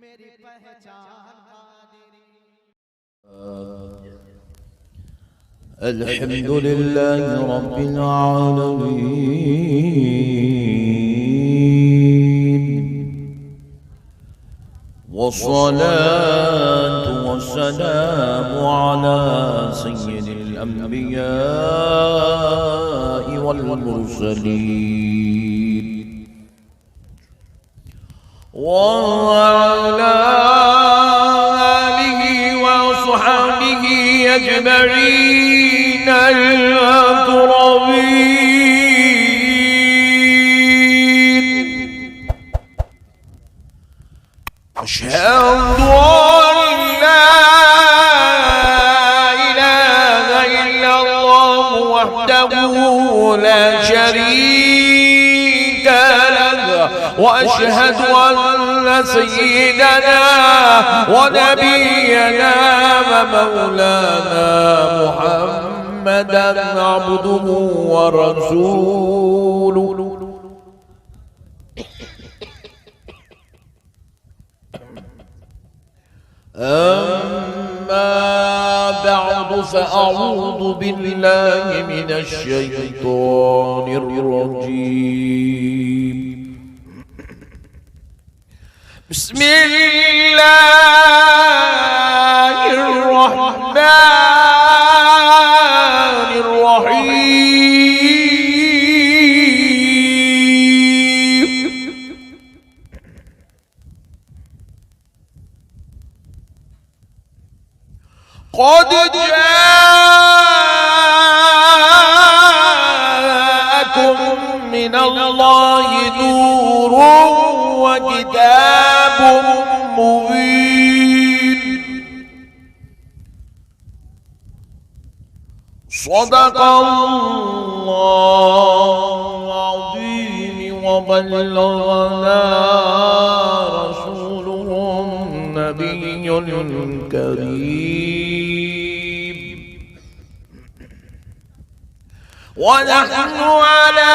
मेरी पहचान अल्हम्दुलिल्लाह रब्बिल आलमीन वस्सलातु वस्सलामु अला सय्यिदिल अंबिया'i वल मुरसलीन व अला आलिहि व अस्हाबिहि अजमईन अल-अकरमीन। अशहदु अन ला इलाहा इल्लल्लाह वहदहु ला शरीका लहु व अशहदु अन्न सय्यिदना व नबियना व मौलाना मुहम्मदन अब्दुहु व रसूलुहु। अम्मा बअद फअऊज़ु बिल्लाहि मिनश शैतानिर रजीम। बिस्मिल्लाहिर रहमानिर रहीम। क़द जाअकुम मिनल्लाहि नूरुन व किताबुम मुबीन। सदक़ल्लाहुल अज़ीम व बल्लगना रसूलुहुन नबियुल करीम। व नहनु अला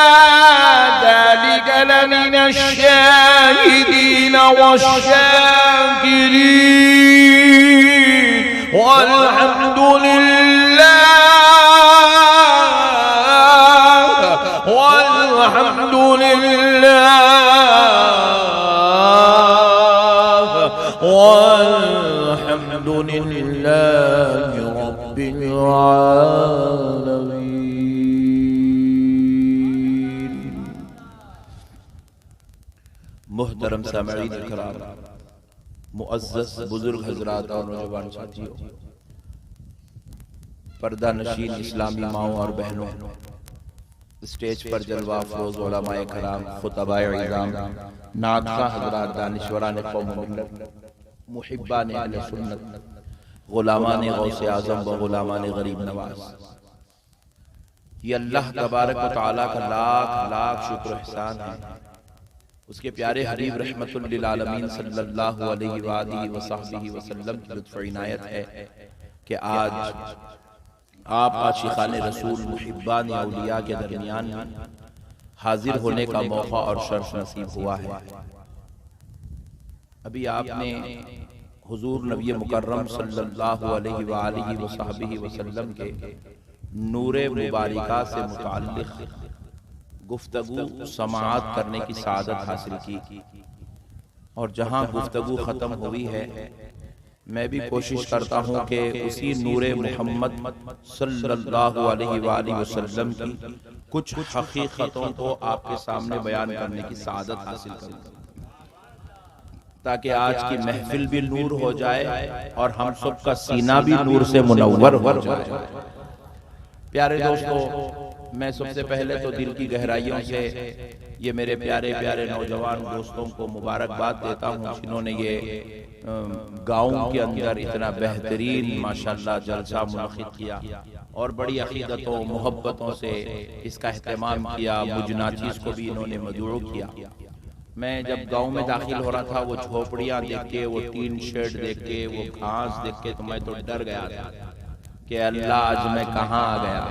ज़ालिका लमिनश शाहिदीन वश्शाकिरीन वल्हम्दुलिल्लाहि रब्बिल आलमीन। मुहतरम सामईन किराम, मुअज़्ज़ज़ बुजुर्ग हज़रात और नौजवान साथियों, पर्दा नशीन इस्लामी माओं और बहनों, स्टेज पर जलवा अफ़रोज़ उलमाए कराम, खुतबाए इज़ाम, नाक़ा हज़रात, दानिशवरान क़ौम मिल्लत, मुहिब्बान अहले सुन्नत, गुलामान गौसे आज़म व गुलामान गरीब नवाज़, ये अल्लाह तबारक व तआला का लाख लाख शुक्र एहसान है। उसके प्यारे हबीब रहमतुल लिल आलमीन सल्लल्लाहु अलैहि व आलिहि व सहबिहि वसल्लम की लुत्फ़ इनायत है कि आज आप आशिक़ाने रसूल मुहिब्बान औलिया के दरमियान हाजिर होने का मौका और शर्फ नसीब हुआ है। अभी आपने हुजूर नबी मुकर्रम सल्लल्लाहु अलैहि व आलिहि व सहबिहि वसल्लम के नूरे मुबारिका से मुताल्लिक़ गुफ्तगू समाअत करने की सादत हासिल की, और जहां गुफ्तगू ख़त्म हुई है मैं भी कोशिश करता हूं कि उसी नूरे मोहम्मद सल्लल्लाहु अलैहि वसल्लम की कुछ हकीकतों को आपके सामने बयान करने की सादत हासिल करूं, ताकि आज की महफिल भी नूर हो जाए और हम सब का सीना भी नूर से मुनव्वर हो जाए। प्यारे दोस्तों, मैं सबसे पहले तो दिल की गहराइयों से ये मेरे प्यारे प्यारे नौजवान दोस्तों को मुबारकबाद देता हूँ जिन्होंने ये गाँव के अंदर इतना बेहतरीन माशाल्लाह जलसा मुनक़िद किया और बड़ी अक़ीदतों मोहब्बतों से इसका एहतमाम किया। मुझ नाचीज़ को भी इन्होंने मदऊँ किया। मैं जब गांव में दाखिल हो रहा था, वो झोपड़ियां देख के, वो टीन शेड देख के, वो घास देख के तो मैं तो डर गया था कि अल्लाह आज मैं कहाँ आ गया।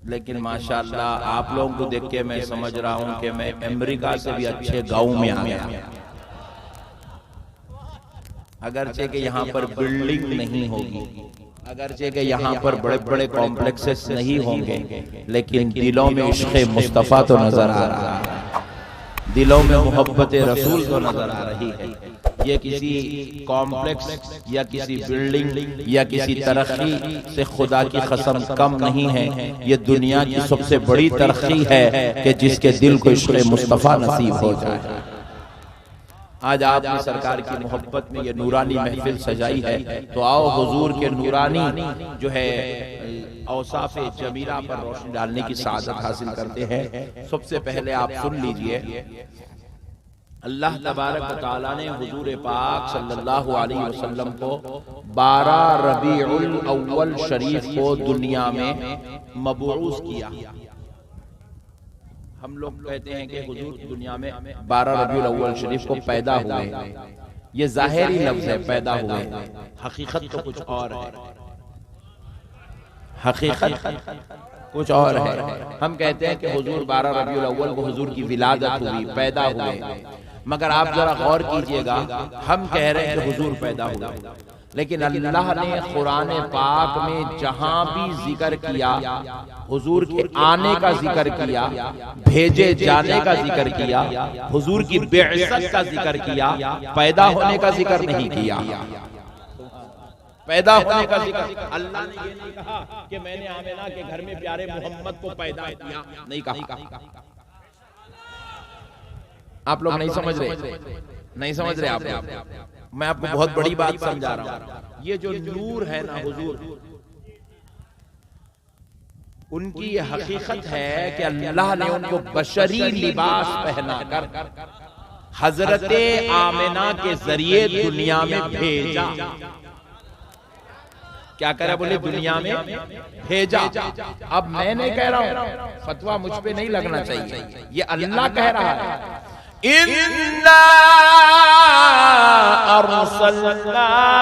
लेकिन माशाल्लाह आप लोगों को देख के मैं समझ रहा हूँ कि मैं अमेरिका से भी अच्छे गांव में आ गया। अगरचे कि यहाँ पर बिल्डिंग नहीं होगी, अगरचे कि यहाँ पर बड़े बड़े कॉम्प्लेक्सेस नहीं होंगे, लेकिन दिलों में इश्क़ मुस्तफ़ा तो नजर आ रहा है, दिलों में मोहब्बत रसूल तो नजर आ रही है। ये किसी कॉम्प्लेक्स या किसी बिल्डिंग या किसी तरक्की से खुदा की कसम कम नहीं है। ये दुनिया की सबसे बड़ी तरक्की है कि जिसके दिल को इश्क़ मुस्तफ़ा नसीब हो जाए। आज आपने सरकार की मोहब्बत में ये नूरानी महफिल सजाई है, तो आओ हुजूर के नूरानी जो है औसाफ जमीला पर रोशनी डालने की सादत हासिल करते हैं। सबसे पहले आप सुन लीजिए, अल्लाह तबारक व तआला ने हुजूर पाक सल्लल्लाहु अलैहि वसल्लम को 12 रबीउल अव्वल शरीफ को दुनिया में मबऊस किया। हम लोग कहते हैं कि हुजूर दुनिया में 12 रबीउल अव्वल शरीफ को पैदा हुए, ये जाहिरी लफ्ज है पैदा हुए, हकीकत तो कुछ और है, हकीकत कुछ और है। हम कहते हैं कि हुजूर 12 रबीउल अव्वल को हुजूर की विलादत हुई, पैदा हुए, मगर आप जरा गौर कीजिएगा, हम कह रहे हैं कि हुजूर पैदा हुए, लेकिन अल्लाह ने कुरान पाक में जहां भी जिक्र किया, हुजूर के आने का जिक्र किया, भेजे जाने का जिक्र किया, हुजूर की बेइज्जत का जिक्र किया, पैदा होने का जिक्र नहीं किया। पैदा होने का जिक्र, अल्लाह ने ये नहीं कहा कि मैंने आमिना के घर में प्यारे मोहम्मद को पैदा किया, नहीं कहा। आप लोग नहीं समझ रहे, नहीं समझ रहे आप। मैं आपको बहुत बड़ी बात समझा रहा हूं। ये जो नूर है ना हुजूर, उनकी ये हकीकत है कि अल्लाह ने उनको बशरी लिबास पहनाकर हजरते आमिना के जरिए दुनिया में भेजा। क्या करे बोले, दुनिया में भेजा। अब मैं नहीं कह रहा हूं, फतवा मुझ पे नहीं लगना चाहिए, ये अल्लाह कह रहा है। इन्ना अरसलनाका,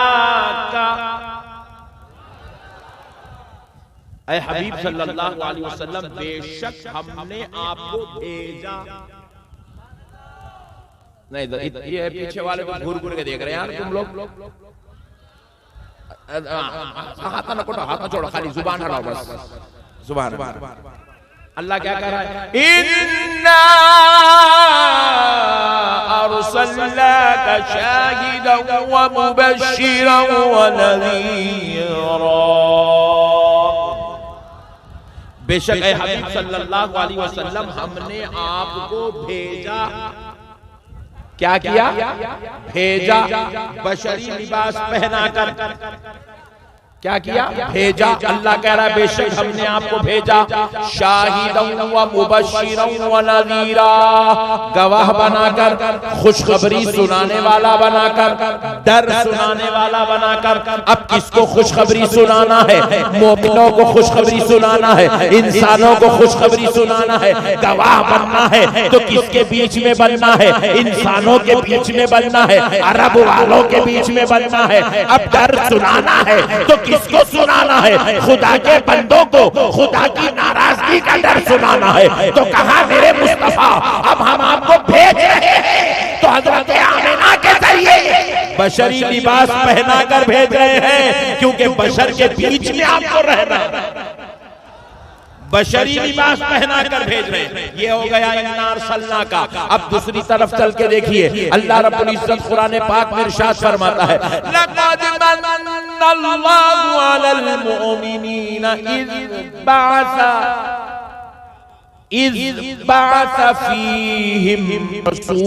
ऐ हबीब सल्लल्लाहु अलैहि वसल्लम, बेशक हमने आपको भेजा। नहीं, ये पीछे वाले को घूर घूर के देख रहे हैं यार तुम लोग। हाथ ना कोटो, हाथ ना छोड़ो, खाली जुबान हलाओ बस, जुबान। अल्लाह क्या कह रहा है, इन्ना अरसलनाका शाहिदन व मुबश्शिरन व नज़ीरा। बेशक ऐ हबीब सल्लल्लाहु अलैहि वसल्लम, हमने आपको भेजा। क्या किया? भेजा, बशरी लिबास पहनाकर। क्या किया? भेजा। अल्लाह कह रहा है बेशक हमने आपको भेजा शाहिदन व मुबश्शिरन व नज़ीरा, गवाह बनाकर, खुशखबरी सुनाने वाला बनाकर, डर सुनाने वाला बनाकर। अब किसको खुशखबरी सुनाना है? मोमिनों को खुशखबरी सुनाना है, इंसानों को खुशखबरी सुनाना है। गवाह बनना है तो किसके बीच में बनना है? इंसानों के बीच में बनना है, अरब वालों के बीच में बनना है। अब डर सुनाना है तो किसको सुनाना है? खुदा के बंदों को खुदा की नाराजगी का डर सुनाना है। तो कहा मेरे मुस्तफा, अब हम आपको भेज रहे हैं, तो हजरत आमिना के जरिए बशरी लिबास पहनाकर भेज रहे हैं, क्योंकि बशर के बीच में आपको रहना, बशरी लिबास पहनाकर भेज रहे हैं। ये हो गया इन्ना अरसलनाका। अब दूसरी तरफ चल के देखिए, अल्लाह रब्बुल इज्जत कुरान पाक में इरशाद फरमाता है, लक़द मन्नल्लाहु अलल मुमिनीना इज़ बअसा फ़ीहिम रसूला।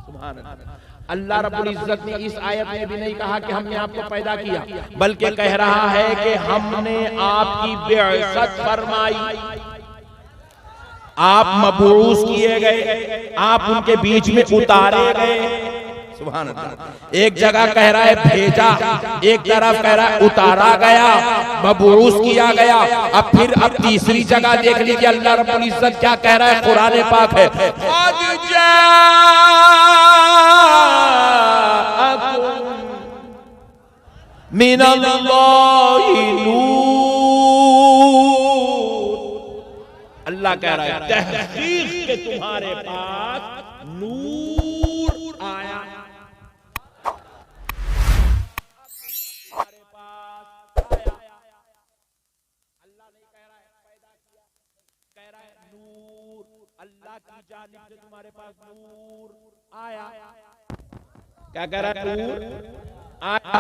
सुभान अल्लाह। अल्लाह रब्बुल इज्जत ने इस आयत में भी नहीं कहा कि हमने आपको पैदा किया, बल्कि कह रहा है कि हमने आपकी बेइज्जत फरमाई, आप मबऊस किए गए, आप उनके बीच में उतारे गए। सुभान अल्लाह। एक जगह कह रहा है भेजा, एक तरफ कह रहा है उतारा गया, मबऊस किया गया। अब फिर अब तीसरी जगह देख लीजिए अल्लाह रब्बुल इज्जत क्या कह रहा है, कुरान पाक है, क़द जाअकुम मिनल्लाहि नूर। अल्लाह कह रहा है तहकीक के तुम्हारे पास नूर तुम्हारे पास नूर आया। क्या कह रहा है? नूर आया।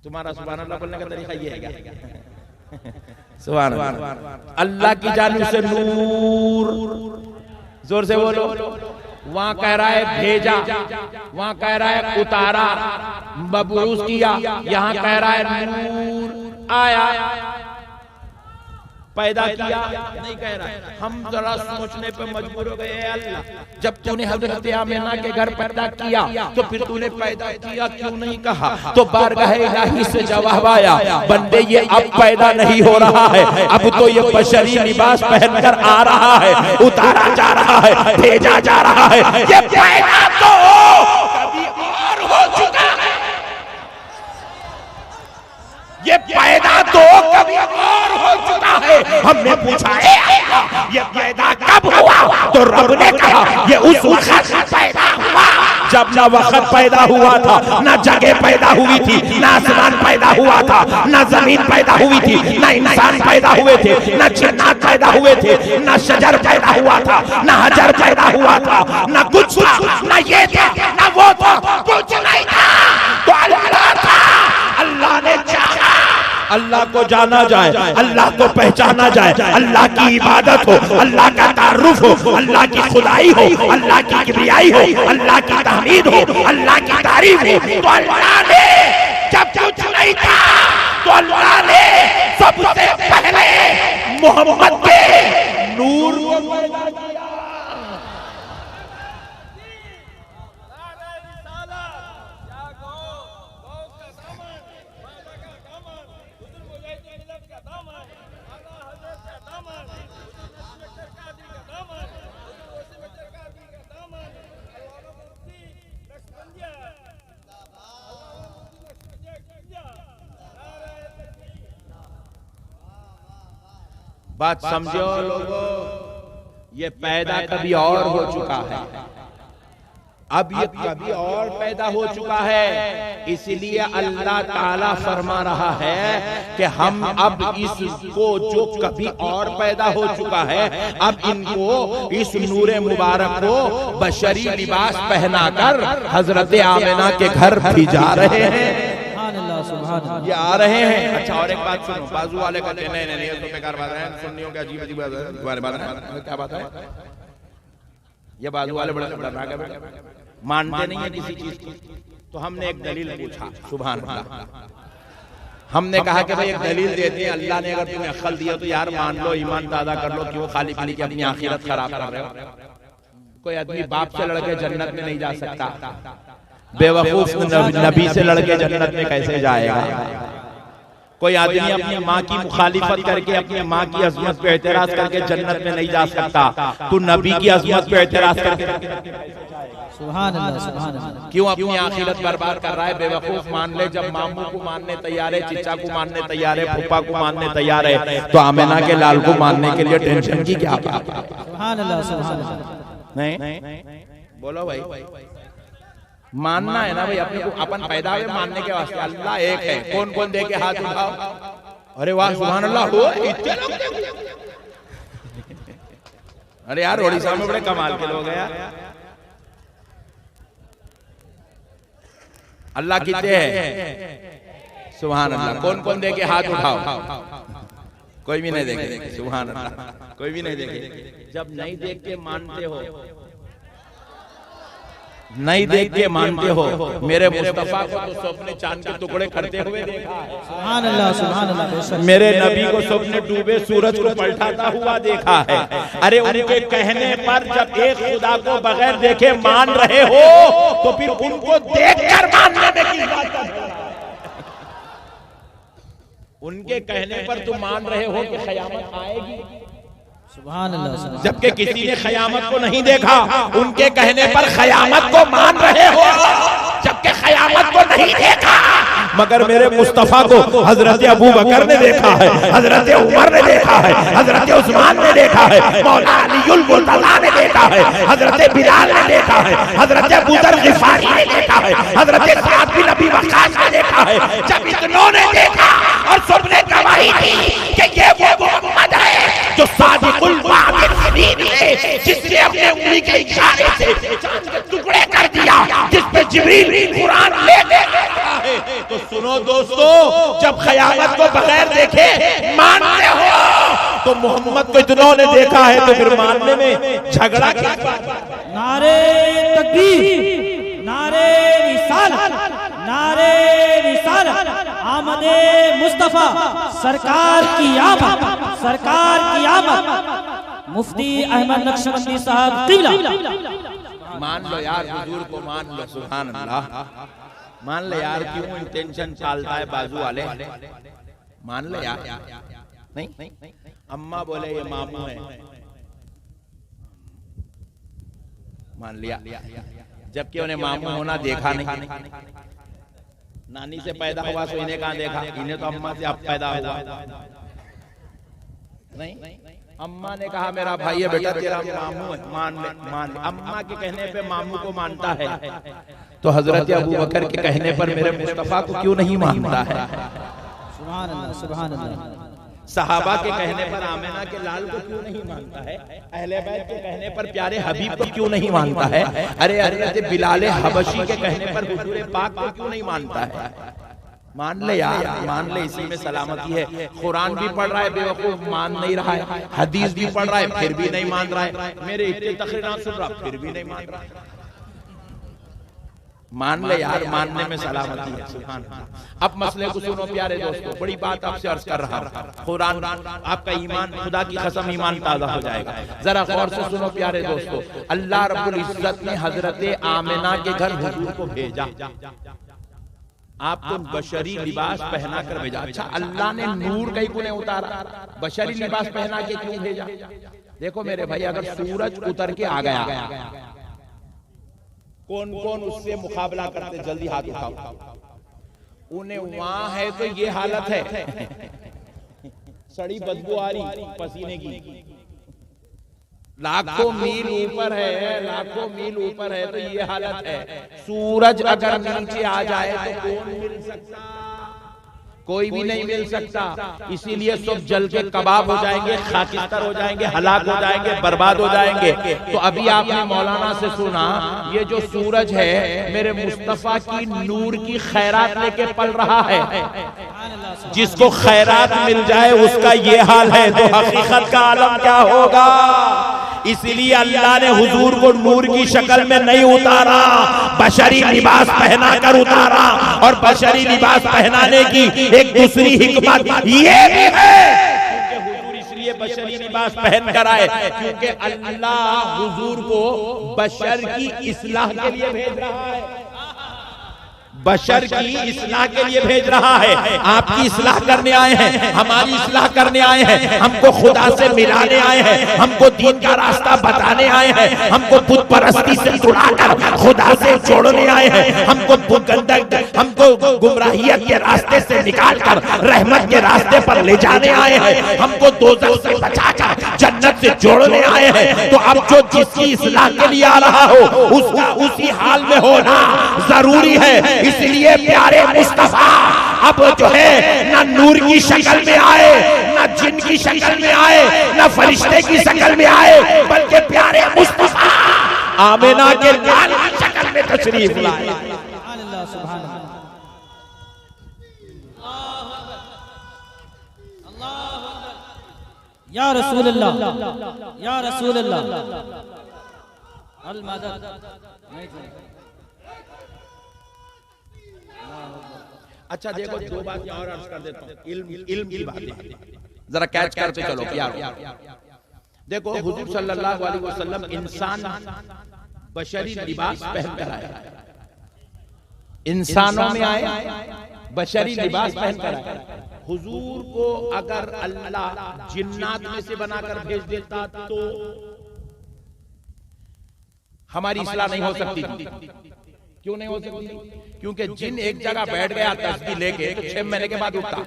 तुम्हारा सुभान अल्लाह बोलने का तरीका ये है क्या? सुभान अल्लाह। अल्लाह की जानिब से नूर, जोर से बोलो। वहां कह रहा है भेजा, वहां कह रहा है उतारा, मबरूस किया, यहां कह रहा है नूर आया, पैदा किया नहीं कह रहा है। हम जरा सोचने पे मजबूर हो गए, अल्लाह जब तूने हजरत आमिना के घर पैदा किया तो फिर तूने पैदा किया क्यों नहीं कहा? तो बारगाह इलाही से जवाब आया, बंदे ये अब पैदा नहीं हो रहा है, अब तो ये बशरी लिबास पहनकर आ रहा है, उतारा जा रहा है, भेजा जा रहा है। ये पैदा तो कभी और हो चुका है, ये पैदा तो कभी और हो चुका है। हमने पूछा ये पैदा कब हुआ? तो रब ने कहा ये उस वक्त पैदा हुआ जब ना वक्त पैदा हुआ था, ना जगह पैदा हुई थी, ना आसमान पैदा हुआ था, ना जमीन पैदा हुई थी, ना इंसान पैदा हुए थे, ना जन्नत पैदा हुए थे, ना शजर पैदा हुआ था, ना हजर पैदा हुआ था, ना कुछ था, ना ये था, ना वो था, कुछ नहीं था। तो अल्लाह था, अल्लाह ने चाहा अल्लाह को जाना जाए, अल्लाह को पहचाना जाए, अल्लाह की इबादत हो, अल्लाह का तारुफ हो, अल्लाह की खुदाई हो, अल्लाह की किबरियाई हो, अल्लाह की तहमीद हो, अल्लाह की तारीफ हो। तो अल्लाह ने जब कुछ नहीं था तो अल्लाह ने सबसे पहले मोहम्मद के नूर को पैदा किया। बात समझो लोगों, ये पैदा कभी और हो चुका है, अब ये कभी और पैदा हो चुका है। इसलिए अल्लाह ताला फरमा रहा है कि हम अब इसको जो कभी और पैदा हो चुका है, अब इनको इस नूरे मुबारक को बशरी लिबास पहनाकर हजरत आमिना के घर भिजा रहे हैं, ये आ रहे हैं। अच्छा और एक बात सुनो, बाजू वाले कहते हैं नहीं नहीं तो बेकार बात है, सुन्नियों की अजीब अजीब बात है। क्या बात है? ये बाजू वाले बड़े खतरनाक है, मानते नहीं है किसी चीज की। तो हमने एक दलील पूछा, सुभान अल्लाह, हमने कहा कि भाई एक दलील देते हैं, अल्लाह ने अगर तुम्हें अक्ल दिया तो यार मान लो, ईमान दादा कर लो, क्यों खाली खाली की अपनी आखिरत खराब कर रहे हो? कोई आदमी बाप से लड़के जन्नत में नहीं जा सकता, बेवकूफ नबी से लड़के जन्नत में कैसे जाएगा? कोई आदमी अपनी माँ की मुखालिफत करके अपनी माँ की अजमत पे एतराज करके जन्नत में नहीं जा सकता, तू नबी की अजमत पे एतराज करके सुभान अल्लाह, सुभान अल्लाह। क्यों अपनी आखिरत बर्बाद कर रहा है? बेवकूफ मान ले, जब मामू को मानने तैयार है, चिचा को मानने तैयार है, फूफा को मानने तैयार है, तो आमिना के लाल को मानने के लिए टेंशन की क्या बात? सुभान अल्लाह, सुभान अल्लाह। नहीं बोलो भाई, मानना है ना भाई अपने को, अपन पैदा हुए मानने के वास्ते। अल्लाह एक है, कौन कौन दे के हाथ उठाओ? अरे वाह सुभान अल्लाह हो, इतने लोग। अरे यार ओडिशा में बड़े कमाल के लोग हैं यार। अल्लाह कितने है? सुभान अल्लाह। कौन कौन दे के हाथ उठाओ? कोई भी नहीं देखे, सुभान अल्लाह, कोई भी नहीं देखे। जब नहीं देख के मानते हो, नहीं देख के मानते हो, मेरे मुस्तफा को तो सबने चांद के टुकड़े करते हुए देखा है, सुभान अल्लाह, सुभान अल्लाह। मेरे नबी को सबने डूबे सूरज को पलटाता हुआ देखा है। अरे उनके कहने पर जब एक खुदा को बगैर देखे मान रहे हो, तो फिर उनको देखकर मानने में किस बात का? उनके कहने पर तुम मान रहे हो कि क़यामत आएगी, सुभान अल्लाह। जबकि किसी ने क़यामत को नहीं देखा, उनके कहने पर क़यामत को मान रहे हो, जबकि क़यामत को नहीं देखा। मगर मेरे मुस्तफा को हजरत अबू बकर ने देखा है, हजरत उमर ने देखा है, हजरत उस्मान ने देखा है, मौला अलीउल मुर्तज़ा ने देखा है, हजरत बिलाल ने देखा है, हजरत अबू ज़र ग़िफ़ारी ने देखा है, हजरत साद बिन अबी वक़्क़ास ने देखा है। जब इतनों ने देखा और सबने गवाही दी कि ये वो मोहम्मद है जो सादिकुल वामिन हमीद है जिसने अपने उंगली के इशारे से चांद के टुकड़े कर दिया, जिस पे जिब्रील कुरान लेके गया है। तो सुनो दोस्तों, जब क़यामत को बगैर देखे मानते हो तो मोहम्मद को इतनों ने देखा है, तो फिर मानने में झगड़ा क्या? नारे तकबीर, नारे रिसालत, नारे रिसालत, आमदे मुस्तफा, सरकार की आमद, सरकार की आमद। मुफ्ती अहमद नक्शबंदी साहब क़िबला। मान लो यार, हुजूर को मान लो, सुभान अल्लाह। मान ले यार, क्यों टेंशन चालता है बाजू वाले? मान ले यार। नहीं, अम्मा बोले ये मामू है, मान लिया, जबकि उन्हें मामू होना देखा नहीं। नानी से पैदा हुआ तो इन्हें कहाँ देखा? इन्हें तो अम्मा से अब पैदा हुआ। नहीं, अम्मा ने कहा मेरा भाई है बेटा, तेरा मामू है, मान ले। अम्मा के कहने पे मामू को मानता है, तो हजरत अबू बकर के कहने पर मेरे मुस्तफा को क्यों नहीं मानता है? सुभान अल्लाह, सुभान अल्लाह। सहाबा के कहने पर आमिना के लाल को क्यों नहीं मानता है? अहले बैत के कहने पर प्यारे हबीब को क्यों नहीं मानता है? अरे हजरत बिलाल हबशी के कहने पर हुजूर पाक को क्यों नहीं मानता है? मान ले यार, मान ले, इसी में सलामती है। कुरान भी पढ़ रहा है बेवकूफ, मान नहीं रहा है। हदीस भी पढ़ रहा है, फिर भी नहीं मान रहा है। मेरे इतने तकरीरात सुन रहा, फिर भी नहीं मान रहा है। मान ले यार, मानने में सलामती है। सुभान अल्लाह। अब मसले को सुनो प्यारे दोस्तों, बड़ी बात आपसे अर्ज कर रहा हूं। कुरान, आपका ईमान, खुदा की कसम ईमान ताजा हो जाएगा। जरा गौर से सुनो प्यारे दोस्तों, अल्लाह रब्बुल इज्जत ने हजरत आमिना के घर हुजूर को भेजा, आपको बशरी लिबास पहना कर भेजा। अच्छा, अल्लाह ने नूर कहीं को नहीं उतारा, बशरी लिबास पहना के क्यों भेजा? देखो मेरे भाई, अगर सूरज उतर के आ गया, कौन कौन उससे मुकाबला करते? जल्दी हाथ उठाओ। उन्हें वहां है तो ये हालत है, सड़ी बदबू आ रही पसीने की, लाखों मील ऊपर है, लाखों मील ऊपर है, तो ये हालत है। सूरज अगर नीचे आ जाए तो कौन मिल सकता? कोई भी नहीं मिल सकता। इसीलिए सब जल के कबाब हो जाएंगे, खाकिस्तर हो जाएंगे, हलाक हो जाएंगे, बर्बाद हो जाएंगे। तो अभी आपने मौलाना से सुना, ये जो सूरज है मेरे मुस्तफा की नूर की खैरात लेके पल रहा है। जिसको खैरात मिल जाए उसका ये हाल है, तो हकीकत का आलम क्या होगा? इसीलिए अल्लाह ने हुजूर को नूर की शक्ल में नहीं उतारा, बशरी लिबास पहना कर उतारा। और बशरी लिबास पहनाने की एक दूसरी हिकमत ये भी है कि हुजूर इसलिए बशरी लिबास पहन कर आए क्योंकि अल्लाह हुजूर को बशर की इस्लाह के लिए भेज रहा है, बशर की इस्लाह के लिए भेज रहा है। आपकी इस्लाह करने आए हैं, हमारी इस्लाह करने आए हैं, हमको खुदा से मिलाने आए हैं, हमको दीन का रास्ता बताने आए हैं, हमको बुत परस्ती से छुड़ाकर खुदा से जोड़ने आए हैं, हमको गुमराहियत के रास्ते से निकालकर रहमत के रास्ते पर ले जाने आए हैं, हमको दोज़ख से बचाकर जन्नत से जोड़ने आए हैं। तो अब जो जिसकी इस्लाह के लिए आ रहा हो उसका उसी हाल में होना जरूरी है। इसलिए प्यारे मुस्तफा अब जो है ना नूर की शक्ल में आए, ना जिन की शक्ल में आए, ना फरिश्ते की शक्ल में आए, बल्कि प्यारे मुस्तफा आमिना के लाल की शक्ल में तशरीफ लाए। या रसूल अल्लाह, या रसूल अल्लाह, अल मदद। अच्छा देखो, दो बात और अर्ज कर देता हूँ, इल्म की बात जरा कैच करते चलो यार। देखो हुजूर सल्लल्लाहु अलैहि वसल्लम इंसान बशरी लिबास पहन कर आए, इंसानों में आए, बशरी लिबास पहन कर आए। हुजूर को अगर अल्लाह जिन्नात में से बनाकर भेज देता तो हमारी इस्लाह नहीं हो सकती। क्यों नहीं हो सकती? क्योंकि जिन एक जगह बैठ गया तस्बीह लेके तो 6 महीने के बाद उठता।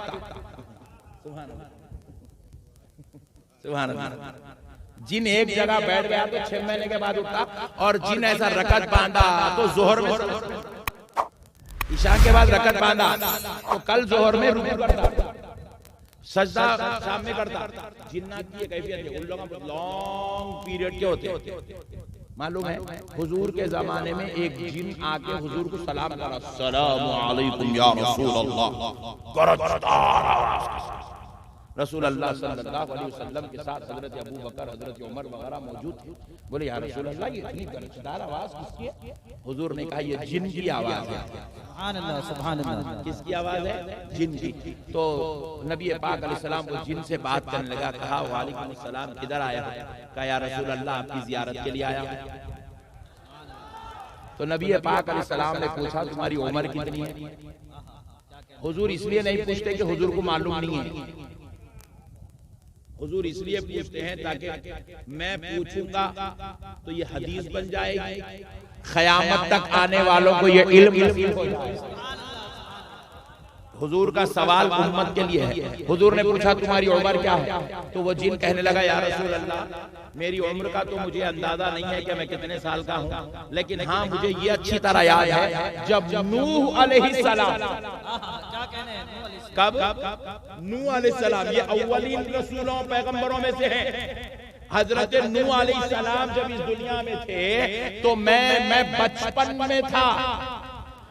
सुभान अल्लाह। जिन एक जगह बैठ गया तो 6 महीने के बाद उठता, और जिन ऐसा रकत बांधा तो जोहर में, इशा के बाद रकत बांधा तो कल जोहर में रुकू करता। सजदा सामने करता। जिन्नात की एक कैफियत है, उन लोगों को लॉन्ग पीरियड के होते हैं। मालूम है हुजूर के जमाने में एक जिन आके हुजूर को सलाम करा, अस्सलामु अलैकुम या रसूल अल्लाह। रसूल अल्लाह सल्लल्लाहु अलैहि वसल्लम के साथ हजरत अबू बकर, हजरत उमर वगैरह मौजूद थे। बोले या रसूल अल्लाह ये इतनी गरजदार आवाज किसकी है? हुजूर ने कहा ये जिन की आवाज है। सुभान अल्लाह, सुभान अल्लाह। किसकी आवाज है? जिन की। तो नबी पाक अलैहिस्सलाम को जिन से बात करने लगा, कहा वालेकुम सलाम, किधर आया? कहा या रसूल अल्लाह आपकी जियारत के लिए आया। तो नबी पाक अलैहिस्सलाम ने पूछा तुम्हारी उम्र कितनी है? हुजूर इसलिए नहीं पूछते कि हुजूर को मालूम नहीं है, हुजूर इसलिए पूछते हैं ताकि मैं पूछूंगा तो ये हदीस बन जाएगी, क़यामत तक आने वालों को ये इल्म नसीब हो जाएगा। हुजूर का सवाल उम्मत के लिए है। हुजूर ने पूछा तुम्हारी उम्र क्या है? तो वो जिन कहने लगा या रसूल अल्लाह मेरी उम्र का तो मुझे अंदाजा नहीं है कि मैं कितने साल का हूँ, लेकिन हाँ मुझे ये अच्छी तरह याद है जब नूह अलैहिस्सलाम, कब नूह अलैहिस्सलाम, ये अव्वलीन रसूलों पैगंबरों में से है। हजरत नूह अलैहिस्सलाम जब इस दुनिया में थे तो मैं बचपन में था,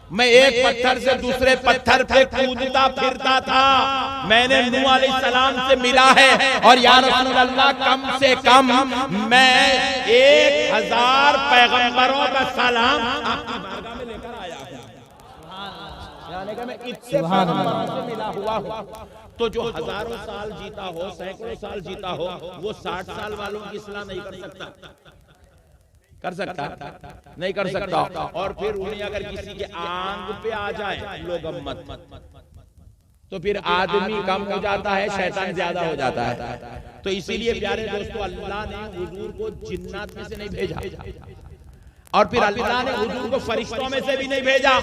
मैं एक पत्थर से दूसरे पत्थर पे कूदता फिरता था। मैंने नूह अलैहिस्सलाम से मिला है और या रसूल अल्लाह कम से कम मैं 1000 पैगंबरों का सलाम आपकी बारगाह में लेकर आया हूं। यानी कि मैं इतने पैगंबरों से मिला हुआ हूं। तो जो हजारों साल जीता हो, सैकड़ों साल जीता हो, वो 60 साल वालों की इस्लाह नहीं कर सकता। कर सकता नहीं कर सकता। और फिर उन्हें अगर किसी के आंग पे आ जाए लोग मत, तो फिर आदमी कम हो जाता है, शैतान ज्यादा हो जाता है। तो इसीलिए प्यारे दोस्तों अल्लाह ने हुजूर को जिन्नात में से नहीं भेजा, और फिर अल्लाह ने हुजूर को फरिश्तों में से भी नहीं भेजा।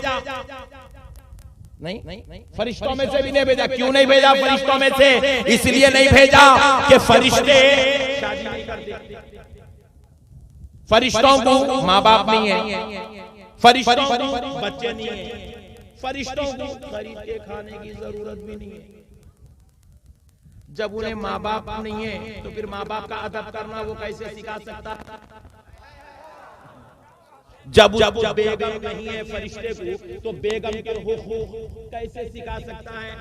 नहीं, फरिश्तों में से भी नहीं भेजा। क्यों नहीं भेजा फरिश्तों में से? इसलिए नहीं भेजा कि फरिश्ते शादी नहीं करते, फरिश्तों को माँ बाप नहीं है, फरिश्तों को बच्चे नहीं है, फरिश्तों को खरीद के खाने की जरूरत भी नहीं है। जब उन्हें माँ बाप नहीं है तो फिर माँ बाप का अदब करना वो कैसे सिखा सकता है? जब बेगम नहीं है फरिश्ते को तो बेगम के हुकूक कैसे सिखा सकता है?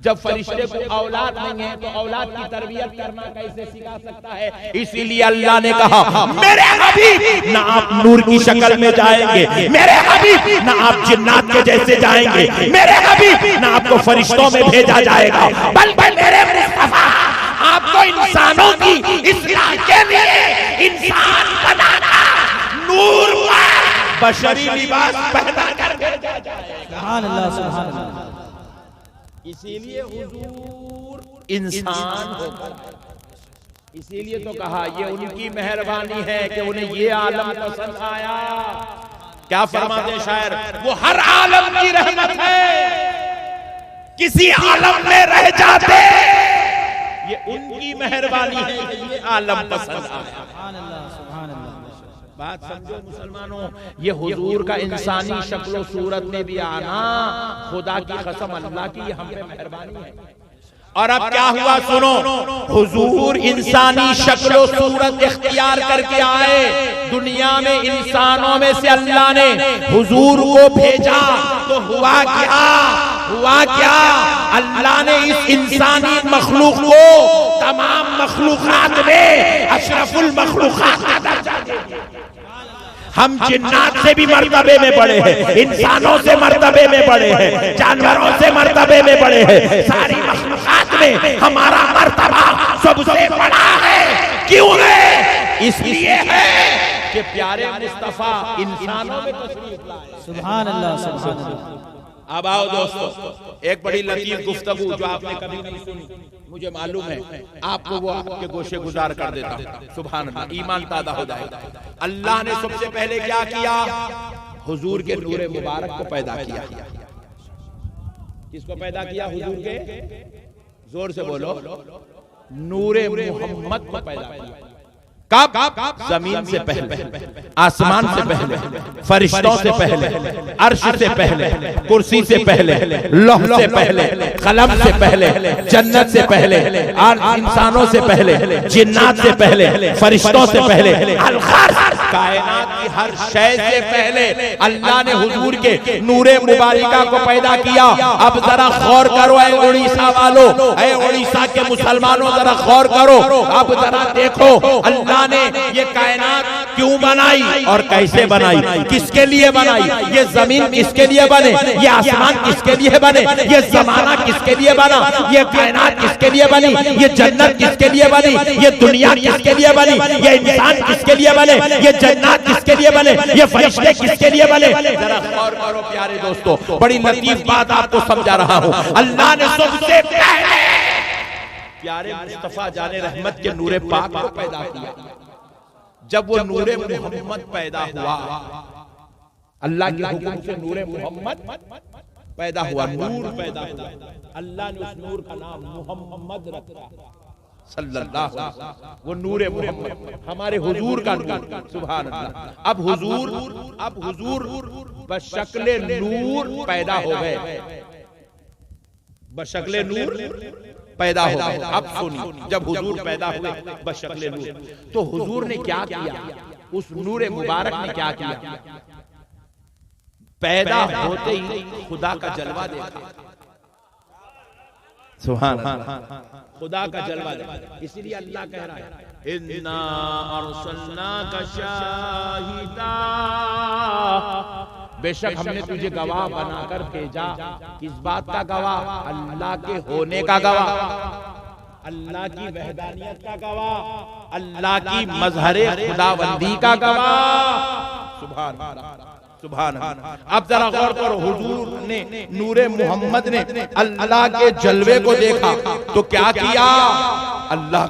जब फरिश्ते को औलाद नहीं है तो औलाद की तरबियत करना कैसे सिखा सकता है? इसीलिए अल्लाह ने कहा मेरे हबीब ना आप नूर की शक्ल में जाएंगे, मेरे हबीब ना आप जिन्नात के जैसे जाएंगे, मेरे हबीब ना आपको फरिश्तों में भेजा जाएगा, बल्कि मेरे मुस्तफा आपको इंसानों की इस्लाह के लिए इंसान बनाना, नूर पर बशरी लिबास पहना कर भेजा जाएगा। सुभान अल्लाह, सुभान अल्लाह। इसीलिए हुजूर इंसान होकर, इसीलिए तो कहा ये उनकी मेहरबानी है कि उन्हें ये आलम पसंद आया। क्या फरमाते शायर? वो हर आलम की रहमत है, किसी आलम में रह जाते, ये उनकी मेहरबानी है कि ये आलम पसंद आया। सुभान अल्लाह, सुभान अल्लाह। बात समझो मुसलमानों, ये हुजूर का इंसानी शक्ल सूरत में भी आना खुदा की कसम अल्लाह की हम पे मेहरबानी है। और अब क्या हुआ सुनो, हुजूर इंसानी शक्ल सूरत इख्तियार करके आए दुनिया में, इंसानों में से अल्लाह ने हुजूर को भेजा। तो हुआ क्या? हुआ क्या? अल्लाह ने इस इंसानी मखलूक को तमाम मखलूकात में अशरफुल मखलूकात का दर्जा दे दिया। हम जिन्नात से भी मर्तबे में बड़े हैं, इंसानों से मर्तबे में बड़े हैं, जानवरों से मर्तबे में बड़े हैं, सारी मखलूकात में हमारा मर्तबा सबसे बड़ा है। क्यों है? इसलिए है कि प्यारे मुस्तफा इंसानों में तशरीफ लाए। सुभान अल्लाह, सुभान अल्लाह। अब आओ दोस्तों, एक बड़ी लतीफ गुफ्तगू जो आपने कभी नहीं सुनी, मुझे मालूम है आपको वो आपके गोशे गुजार कर देता। सुभान अल्लाह, ईमान ताज़ा हो जाएगा। अल्लाह ने सबसे पहले क्या किया? हुजूर के नूरे मुबारक को पैदा किया। किसको पैदा किया? हुजूर के, जोर से बोलो, नूरे मोहम्मद को पैदा किया। कब? जमीन से पहले, आसमान से पहले, फरिश्तों से पहले, अर्श से पहले, कुर्सी से पहले, लौह से पहले, कलम से पहले, जन्नत से पहले, इंसानों से पहले, जिन्नात से पहले, फरिश्तों से पहले, कायनात की हर शय से पहले अल्लाह ने हुजूर के नूरे मुबारिका को पैदा किया। अब जरा गौर करो ऐ उड़ीसा वालों, ऐ उड़ीसा के मुसलमानों, जरा गौर करो। अब जरा देखो अल्लाह ने ये कायनात क्यों बनाई और कैसे बनाई, किसके लिए बनाई, ये जमीन किसके लिए बने, ये आसमान किसके लिए बने, ये जमाना किसके लिए बना, ये कायनात किसके लिए बनी, ये जन्नत किसके लिए बनी, ये दुनिया किसके लिए बनी, ये इंसान किसके लिए बने, ये जन्नत किसके लिए बने, ये फरिश्ते किसके लिए बने। जरा गौर करो प्यारे दोस्तों, बड़ी लतीफ बात आपको समझा रहा हूं। अल्लाह ने सबसे पहले प्यारे मुस्तफा जाने रहमत के नूरे पाक को पैदा किया। जब वो नूरे मोहम्मद पैदा हुआ, अल्लाह के हुक्म से नूरे मोहम्मद पैदा हुआ, नूर पैदा हुआ। अल्लाह ने उस नूर का नाम मोहम्मद रखा सल्लल्लाहु अलैहि वसल्लम। वो नूरे मोहम्मद हमारे हुजूर का नूर, सुभान अल्लाह। अब हुजूर बशक्ले नूर पैदा हो गए, बशक्ले नूर पैदा हो गए। अब सुनिए, जब हुजूर पैदा हुए बशक्ले नूर, तो हुजूर ने क्या किया, उस नूरे मुबारक ने क्या किया, पैदा होते ही खुदा का जलवा देखा। सुभान अल्लाह, खुदा का जलवा देखा। इसलिए अल्लाह कह रहा है इन्ना अरसलनाका शाहिदा, बेशक हमने तुझे गवाह बनाकर भेजा। किस बात का गवाह? अल्लाह के होने का गवाह, अल्लाह की वहदानियत का गवाह, अल्लाह की मजहरे खुदाबंदी का गवाह। सुभान अल्लाह, सुभान अल्लाह। अब जरा गौर करो, हुजूर ने नूरे मोहम्मद ने अल्लाह के जलवे को देखा तो क्या किया, अल्लाह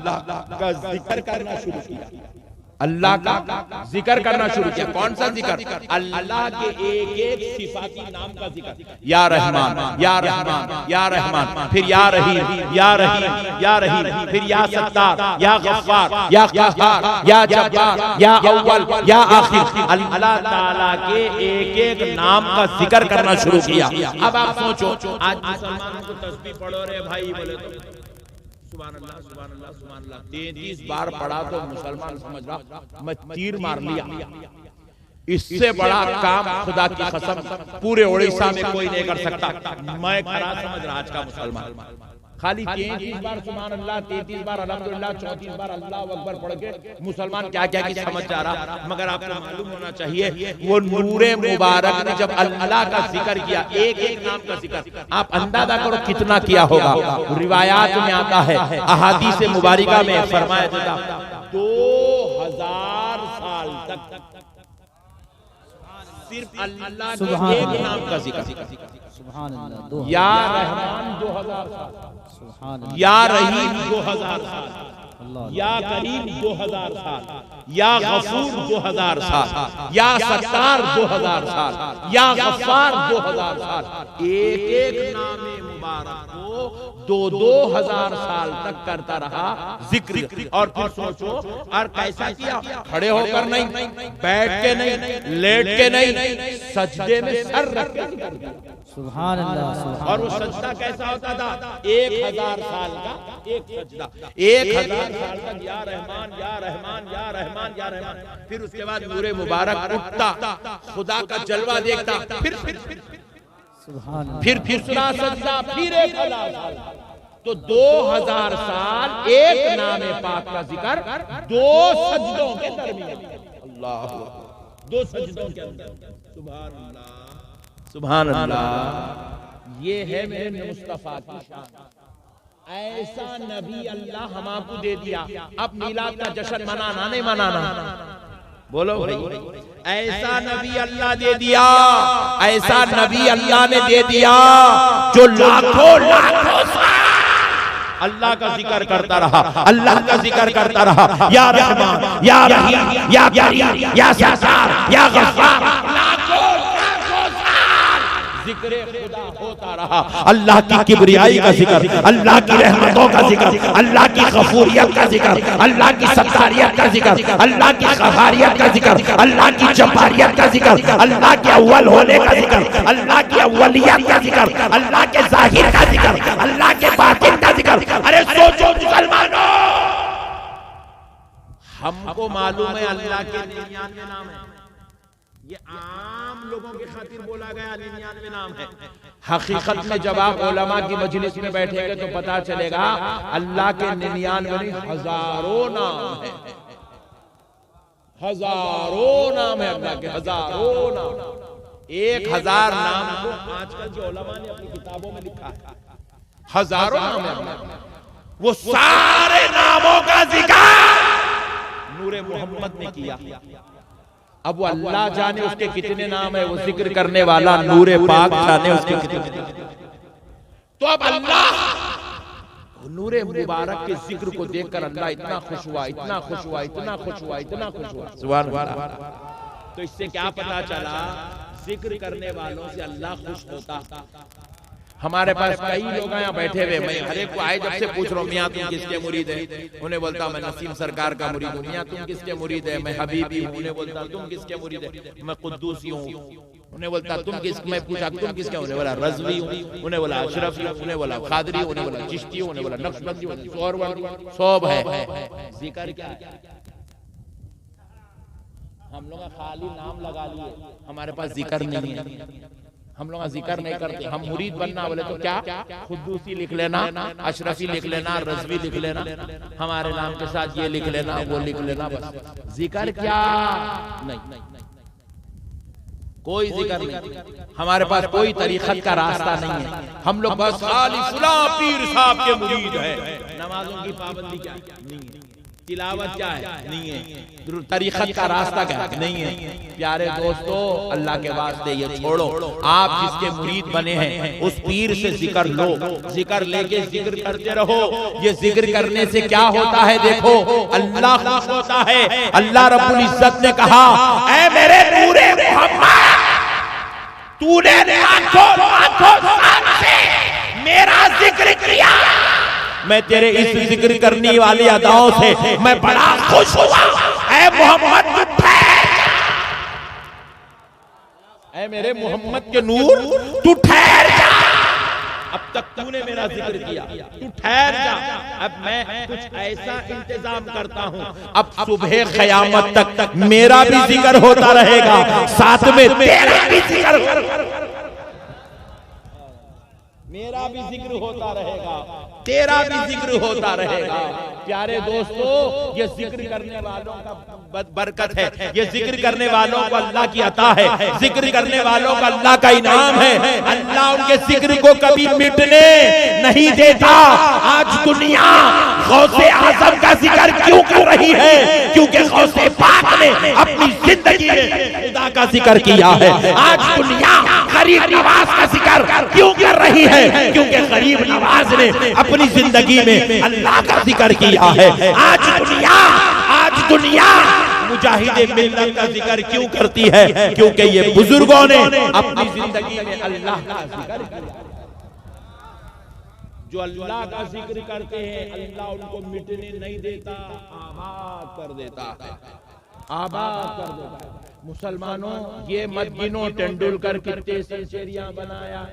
का जिक्र करना शुरू किया, अल्लाह का जिक्र करना शुरू किया। कौन सा जिक्र? अल्लाह के एक एक सिफाती नाम का जिक्र, या रहमान, या रहमान, या रहमान, फिर या रहीम, या रहीम, या रहीम, फिर या सत्तार, या गफ्फार, या क़हार, या जब्बार, या अव्वल, या आखिर। अल्लाह ताला के एक एक नाम का जिक्र करना शुरू किया। अब आप सोचो, आज मुसलमानों को तस्बीह पढ़ो रे भाई, बोले तो सुभान अल्लाह, सुभान अल्लाह, सुभान अल्लाह 33 बार पढ़ा तो मुसलमान समझ रहा मैं तीर मार लिया। इससे बड़ा काम खुदा की कसम पूरे उड़ीसा में कोई नहीं कर सकता। मैं खरा समझ रहा आज का मुसलमान खाली 33 बार सुभान अल्लाह, 33 बार अल्हम्दुलिल्लाह, 34 बार अल्लाह अकबर पढ़ के मुसलमान क्या क्या की समझ जा रहा। मगर आपको मालूम होना चाहिए वो नूरे मुबारक ने जब अल्लाह का जिक्र किया, एक एक नाम का जिक्र, आप अंदाजा करो कितना किया होगा। रिवायात में आता है, अहादीस मुबारिका में फरमाया जाता 2000 साल तक सिर्फ अल्लाह के एक नाम का जिक्र। सुभान अल्लाह। या रहमान 2000 साल, या रहीम 2000 साल, या करीम 2000 साल, या गफूर 2000 साल, या सत्तार 2000 साल, या गफ्फार 2000 साल। एक एक नाम मुबारक को 2-2000 साल तक करता रहा जिक्र। और फिर सोचो, और कैसा किया, खड़े होकर नहीं, बैठ के नहीं, लेट के नहीं, सजदे में सर रख के। सुभान अल्लाह। और वो सजदा कैसा होता था? 1000 साल का एक सजदा, 1000 साल तक या रहमान, या रहमान, या रहमान, या रहमान। फिर उसके बाद नूरे मुबारक उठता, खुदा का जलवा देखता, फिर दूसरा सजदा, फिर 1000 साल। तो 2000 साल एक नाम पाक का जिक्र 2 सजदों के दरमियान। अल्लाह, 2 सजदों के अंदर। सुभान अल्लाह, सुभान अल्लाह। ये है मेरे मुस्तफा की शान। ऐसा नबी अल्लाह हम आपको दे दिया। अब मिलाद का जश्न मनाना नहीं मनाना, बोलो भाई। ऐसा नबी अल्लाह दे दिया, ऐसा नबी अल्लाह ने दे दिया जो लाखों अल्लाह का जिक्र करता रहा, अल्लाह का जिक्र करता रहा। या रहमान, या रहीम, या करीम, या सत्तार, या गफ्फार। जिक्र खुदा होता रहा। अल्लाह की किबरियाई का जिक्र, अल्लाह की रहमतों का जिक्र, अल्लाह की गफूरियत का जिक्र, अल्लाह की सत्तारियत का जिक्र, अल्लाह की क़हारियत का जिक्र, अल्लाह की जब्बारियत का जिक्र, अल्लाह के अव्वल होने का जिक्र, अल्लाह की अव्वलियत का जिक्र, अल्लाह के ज़ाहिर का जिक्र, अल्लाह के बातिन का जिक्र। अरे सोचो मुसलमानों, हमको मालूम है अल्लाह के 99 नाम है, ये आम लोगों की खातिर बोला गया 99 नाम है। हकीकत में जब आप उलमा की मजलिस में बैठेंगे तो पता चलेगा अल्लाह के 99 हजारों नाम है, हजारों नाम है अल्लाह के, हजारों नाम। 1000 नाम को आजकल जो उलमा ने अपनी किताबों में लिखा है, हजारों नाम है। वो सारे नामों का जिक्र नूरे मोहम्मद ने किया। अब वो अल्लाह जाने उसके कितने नाम है, वो जिक्र करने वाला नूरे पाक जाने उसके कितने। तो अब अल्लाह नूरे मुबारक के जिक्र को देखकर अल्लाह इतना खुश हुआ, इतना खुश हुआ, इतना खुश हुआ, इतना खुश हुआ, सुभान अल्लाह। तो इससे क्या पता चला, जिक्र करने वालों से अल्लाह खुश होता। हमारे पास कई लोग यहाँ बैठे हुए, मैं हर एक को आए जब से पूछ रहा हूँ, मियाँ तुम किसके मुरीद है? उन्हें बोलता मैं नसीम सरकार का मुरीद हूँ। मियाँ तुम किसके मुरीद है? मैं हबीबी हूँ। उन्हें बोलता तुम किसके मुरीद है? मैं कुद्दूसी हूँ। उन्हें बोलता तुम किस, मैं पूछा तुम किसके? उन्हें बोला रज़वी हूँ, उन्हें बोला अशरफी हूँ, उन्हें बोला कादरी, उन्हें बोला चिश्ती हूँ, उन्हें बोला नक्शबंदी, सब है। जिक्र क्या है? हम लोग खाली नाम लगा लिए, हमारे पास जिक्र नहीं है। हम लोग जिक्र नहीं करते। हम मुरीद बनना बोले तो क्या, खुद्दूसी लिख लेना, अशरफी लिख लेना, रज़वी लिख लेना, हमारे नाम के साथ ये लिख लेना, वो लिख लेना, बस। जिक्र क्या? नहीं, कोई जिक्र नहीं। हमारे पास कोई तरीक़त का रास्ता नहीं है। हम लोग बस खाली फुला पीर साहब के मुरीद है। नमाजों की पाबंदी क्या नहीं है, तिलावत क्या है नहीं है, तरीक़त का रास्ता क्या नहीं है। प्यारे दोस्तों, अल्लाह के वास्ते ये छोड़ो, आप जिसके मुरीद बने हैं उस पीर से जिक्र लो, जिक्र लेके जिक्र करते रहो। ये जिक्र करने से क्या होता है देखो, अल्लाह खुश होता है। अल्लाह रब्बुल इज्जत ने कहा, ऐ मेरे नूरे मोहम्मद, तूने से मेरा जिक्र किया, मैं तेरे इस जिक्र करने वाली अदाओं से मैं बड़ा खुश हुआ। ऐ मोहम्मद, ऐ मेरे मोहम्मद के नूर, तू ठहर जा। अब तक तूने मेरा जिक्र किया, तू ठहर जा। अब मैं कुछ ऐसा इंतजाम करता हूँ, अब सुबह क़यामत तक मेरा भी जिक्र होता रहेगा, साथ में तेरा भी जिक्र, मेरा भी जिक्र होता रहेगा, तेरा भी जिक्र होता रहेगा। प्यारे दोस्तों, ये जिक्र करने वालों का बरकत है, ये जिक्र करने वालों को अल्लाह की अता है, जिक्र करने वालों का अल्लाह का इनाम है। अल्लाह उनके जिक्र को कभी मिटने नहीं देता। आज दुनिया गौसे आज़म का जिक्र क्यों कर रही है? क्योंकि गौसे पाक ने अपनी जिंदगी में खुदा का जिक्र किया है। आज दुनिया गरीब नवाज का जिक्र क्यों कर रही है? क्योंकि गरीब नवाज ने अपनी जिंदगी में अल्लाह का जिक्र किया है। आज दुनिया मुजाहिद मिल्लत का जिक्र क्यों करती है? क्योंकि ये बुजुर्गों ने अपनी जिंदगी में अल्लाह का जिक्र किया। जो अल्लाह का जिक्र करते हैं, अल्लाह उनको मिटने नहीं देता, आबाद कर देता है, आबाद कर देता है। मुसलमानों, ये मत गिनो तेंदुलकर कितने सेंचुरियां बनाया,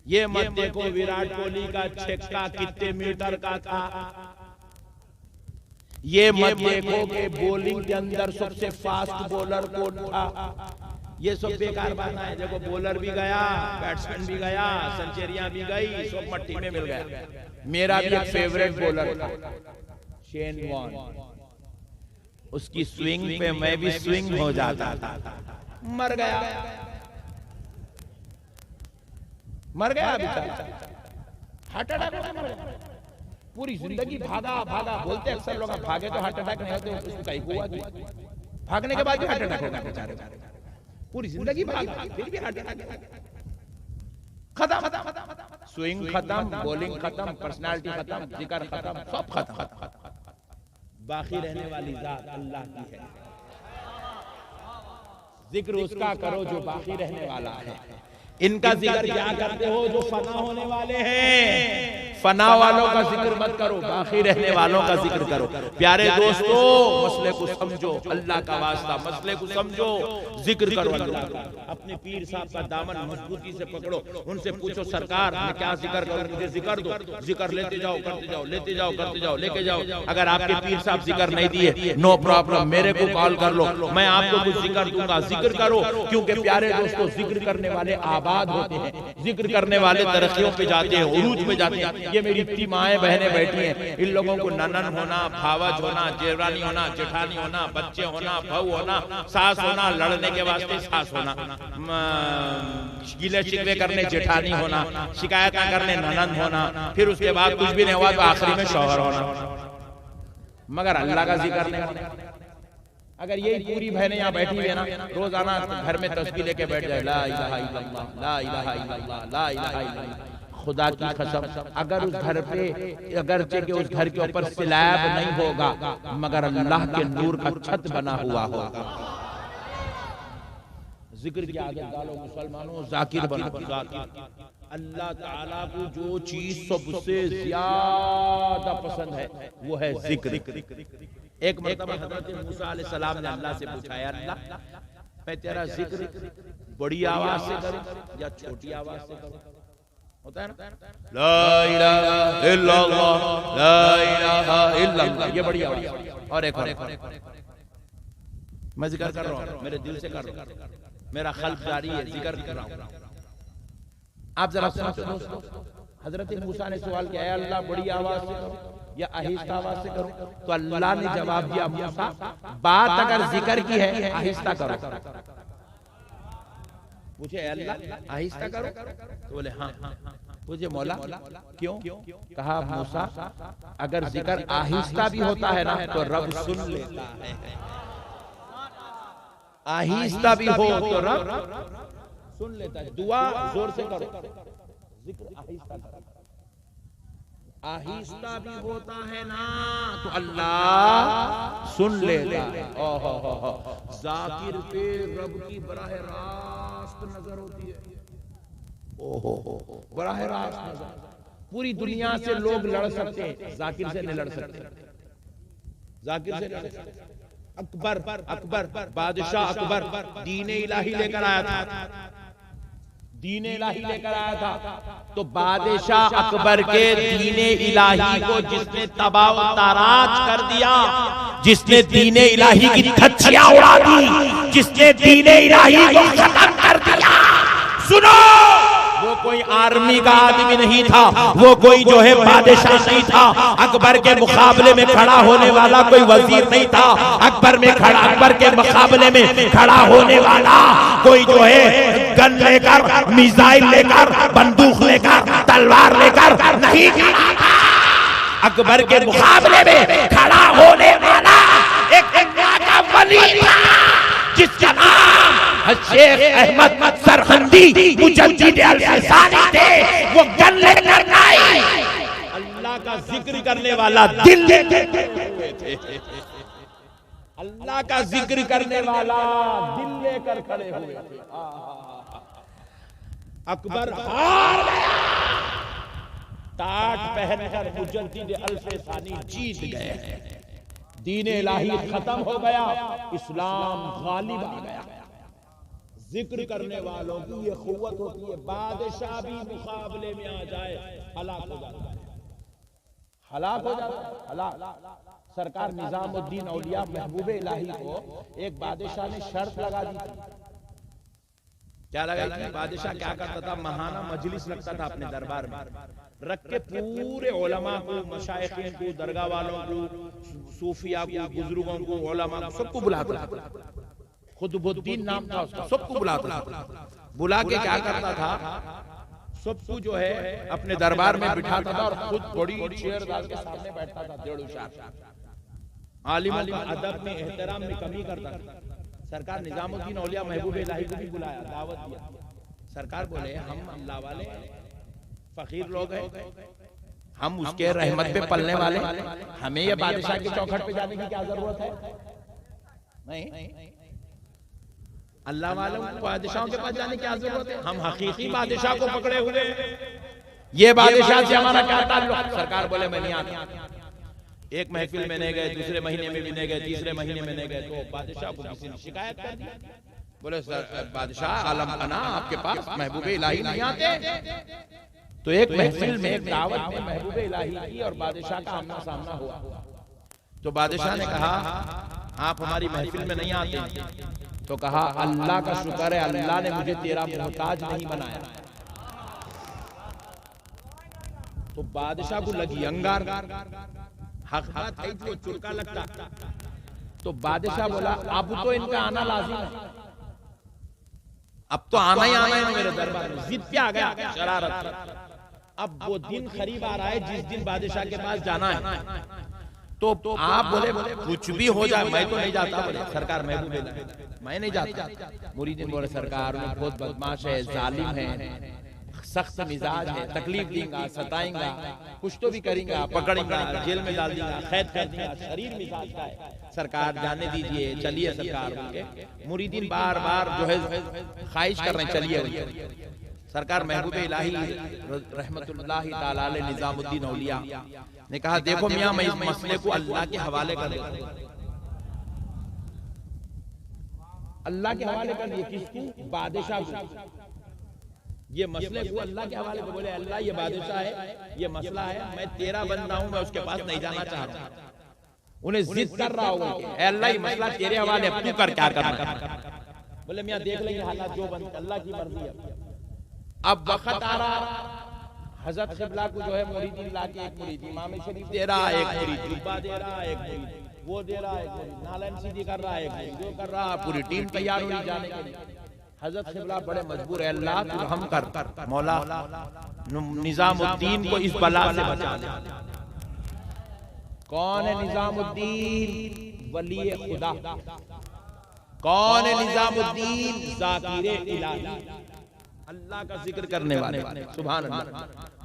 ये मत देखो विराट कोहली का छक्का कितने मीटर का था, ये मत देखो कि बॉलिंग के अंदर सबसे फास्ट बॉलर कौन था। ये सब बेकार बात है। देखो बॉलर भी गया, बैट्समैन भी गया, सेंचुरियां भी गई, सब मट्टी में मिल गया। मेरा भी एक फेवरेट बॉलर था, शेन वॉर्न। उसकी स्विंग पे मैं भी स्विंग हो जाता था। मर गया बेचारा, हार्ट अटैक में मर गया। पूरी जिंदगी भागा बोलते अक्सर लोग भागे तो हार्ट अटैक नहीं होते, उसको कहीं हुआ भागने के बाद भी हार्ट अटैक होगा बेचारे। पूरी जिंदगी भागा, फिर भी हार्ट अटैक। खत्म, स्विंग खत्म, बॉलिंग खत्म, पर्सनालिटी खत्म, जिक्र खत्म, सब खत्म। बाकी रहने वाली जात अल्लाह की है। जिक्र उसका करो जो बाकी रहने वाला है। इनका जिक्र क्या करते हो जो फना होने वाले हैं? फना वालों का जिक्र मत करो, बाकी रहने वालों का जिक्र करो। प्यारे दोस्तों, मसले को समझो, अल्लाह का वास्ता मसले को समझो, जिक्र करो अल्लाह का। अपने पीर साहब का दामन मजबूती से पकड़ो, उनसे पूछो सरकार मैं क्या जिक्र करूं, मुझे जिक्र दो। जिक्र लेते जाओ, करते जाओ, लेते जाओ, करते जाओ, लेके जाओ। अगर आपके पीर साहब जिक्र नहीं दिए, नो प्रॉब्लम, मेरे को कॉल कर लो, मैं आपको कुछ जिक्र दूंगा। जिक्र करो, क्योंकि प्यारे दोस्तों जिक्र करने वाले आबाद होते हैं, जिक्र करने वाले तरक्कियों पे जाते हैं, उरूज पे जाते हैं। ये मेरी इतनी माएँ बहनें बैठी हैं, इन लोगों को ननन होना, भावज होना, जेवरानी होना, जेठानी होना, बच्चे होना, बहू होना, सास होना, लड़ने के वास्ते सास होना, गिले शिकवे करने जेठानी होना, शिकायत करने ननन होना, फिर उसके बाद कुछ भी नहीं हुआ तो आखिरी में शौहर होना, मगर अल्लाह का जिक्र नहीं होना। अगर यही पूरी बहनें यहाँ बैठी हुई है ना, रोजाना घर में तस्बीह लेके बैठ जाए, ला इलाहा इल्लल्लाह, ला इलाहा इल्लल्लाह, ला इलाहा इल्लल्लाह, खुदा की कसम अगर उस घर पे, अगर के उस घर के ऊपर स्लैब नहीं होगा, मगर अल्लाह के नूर का छत बना हुआ होगा। जिक्र की आदत डालो मुसलमानों, जाकिर बनो, जाकिर। अल्लाह ताला को जो चीज सबसे ज्यादा पसंद है वो है जिक्र। एक मरतबा हज़रत मूसा अलैहिस्सलाम ने अल्लाह से पूछा, अल्लाह मैं तेरा जिक्र बड़ी आवाज से करूं या छोटी आवाज से करूं? होता है ना, ला इलाहा इल्लल्लाह, ला इलाहा इल्लल्लाह, ये बड़ी आवाज। और एक मैं जिक्र कर रहा हूं, मेरे दिल से कर रहा हूं, मेरा खल्क जारी है, जिक्र कर रहा हूं। आप जरा सुनो दोस्तों, हजरत मूसा ने सवाल किया, अल्लाह बड़ी आवाज से करूं या आहिस्ता आवाज से करूं? तो अल्लाह ने जवाब दिया, मूसा बात अगर जिक्र की है आहिस्ता करो। पूछे अल्लाह आहिस्ता करो? तो बोले हाँ। पूछे मौला क्यों? कहा मूसा अगर जिक्र आहिस्ता भी होता है ना तो रब सुन लेता है, आहिस्ता भी हो तो रब सुन लेता है। दुआ जोर से करो, जिक्र आहिस्ता करो। आहिस्ता भी होता है ना तो अल्लाह सुन लेता है। जाकिर पे रब की बराह रास्त नजर होती है। ओहो बराह रास्त नजर। पूरी दुनिया से लोग लड़ सकते हैं, जाकिर से नहीं लड़ सकते। जाकिर से लड़ सकते। अकबर बादशाह अकबर दीन इलाही लेकर आया था, दीन इलाही लेकर आया था। तो बादशाह अकबर के दीन इलाही को जिसने तबाह ताराज कर दिया, जिसने दीन इलाही की धज्जियां उड़ा दी, जिसने दीन इलाही को खत्म कर दिया, सुनो वो कोई आर्मी का आदमी नहीं था, वो कोई जो है बादशाह नहीं था। अकबर के मुकाबले में खड़ा होने वाला कोई वजीर नहीं था। अकबर के मुकाबले में खड़ा होने वाला कोई जो है गन लेकर, मिसाइल लेकर, बंदूक लेकर, तलवार लेकर नहीं खड़ा था। अकबर के मुकाबले में खड़ा होने वाला एक अल्लाह का वली था, जिसका नाम शेख अहमद सरहंदी मुजद्दिद अल-फसानी थे। वो गन लेकर नहीं, अल्लाह का जिक्र करने वाला दिल लेकर हुए थे। अल्लाह का जिक्र करने वाला दिल लेकर खड़े हुए थे। अकबर हार गया, टाट पहनकर मुजद्दिद अल-फसानी जीत गए। दीन इलाही खत्म हो गया, इस्लाम गालिब आ गया। जिक्र करने वालों की ये क़ुव्वत होती है। बादशाह भी मुकाबले में आ जाए हलाक हो जाता है, हलाक हो जाता है, हलाक। सरकार निजामुद्दीन औलिया महबूब इलाही को एक बादशाह ने शर्त लगा दी थी। क्या लगा थी? बादशाह क्या करता था, महाना मजलिस रखता था अपने दरबार में, रख के पूरे उलमा को, मशाइखीन को, दरगाह वालों को, सूफिया को, बुजुर्गों को, उलमा को, सबको बुलाता था। खुतबुद्दीन नाम था उसका, सबको बुलाता था। बुला के क्या करता था, सबको जो है अपने दरबार में बिठाता था और खुद बड़ी चेयर डाल के सामने बैठता था। डेढ़ आलिमों का अदब में, एहतराम में कमी करता था। सरकार निजामुद्दीन औलिया महबूब इलाही को भी बुलाया, दावत दिया। सरकार बोले हम अल्लाह वाले फकीर लोग हैं, हम उसके रहमत पे पलने वाले, हमें ये बादशाह के चौखट पे जाने की क्या जरूरत है? नहीं। अल्लाह वालों को बादशाहों के पास जाने की क्या जरूरत है? हम हकीकी बादशाह को पकड़े हुए हैं। ये बादशाह से हमारा क्या ताल्लुक? सरकार बोले मैं नहीं आता। एक महफिल में नहीं गए, दूसरे महीने में भी नहीं गए, तीसरे महीने में नहीं गए, तो बादशाह को किसी ने शिकायत कर दी। बोले सर बादशाह आलम खाना आपके पास महबूबे इलाही नहीं आते। तो एक महफिल में एक दावत में महबूबे इलाही की और बादशाह का आमना सामना हुआ। तो बादशाह ने कहा आप हमारी महफिल में नहीं आते। तो कहा अल्लाह का शुक्र है, अल्लाह ने मुझे तेरा मोहताज नहीं बनाया। तो बादशाह को लगी अंगार, हक बात है तो चुरका लगता। तो बादशाह बोला अब तो इनका आना लाजिम है, अब तो आना ही आना है मेरे दरबार में। जिद पे आ गया, शरारत। अब वो दिन करीब आ रहा है जिस दिन बादशाह के पास जाना है। तो आप बोले कुछ भी हो जाए मैं तो नहीं जाता। बोले सरकार मैं नहीं जाता। मुरीदीन बोले सरकार में बहुत बदमाश है, जालिम है, सख्त मिजाज है, तकलीफ देगा, सताएंगा, कुछ तो भी करेंगे, पकड़ेंगा, जेल में डाल देगा, कैद कर देगा, शरीर मिजाज का है, सरकार जाने दीजिए, चलिए सरकार बोल। मुरीदीन बार बार जो है ख्वाहिश कर रहे हैं चलिए। सरकार महबूबे इलाही रहमतुल्लाहि ताला अलैह निजामुद्दीन औलिया ने कहा देखो मियां मैं इस मसले को अल्लाह के हवाले कर देता हूं। अल्लाह के हवाले कर दिए। किसको? बादशाह को। ये मसले को अल्लाह के हवाले को। बोले अल्लाह ये बादशाह है, ये मसला है, मैं तेरा बंदा हूं, मैं उसके पास नहीं जाना चाहता। उन्हें जिद कर रहा होगा अल्लाह ये मसला तेरे हवाले, तू कर क्या करना। बोले मियां देख लेंगे हालात जो बन, अल्लाह की मर्जी है। अब वक्त आ रहा, हजरत क़िबला को जो है मुरीदीन लाके, एक मुरीद इमाम शरीफ दे रहा है, एक मुरीद जुब्बा दे रहा है, एक मुरीद वो दे रहा है, एक मुरीद नालन सीधी कर रहा है, एक मुरीद जो कर रहा है, पूरी टीम तैयार हुई जाने के लिए। हजरत क़िबला बड़े मजबूर है, अल्लाह तू रहम कर, मौला निजामुद्दीन को इस बला से बचा दे। कौन है निजामुद्दीन? वली खुदा। कौन है निजामुद्दीन? ज़ाकिरे इलाही, अल्लाह का जिक्र करने वाले। सुभान अल्लाह।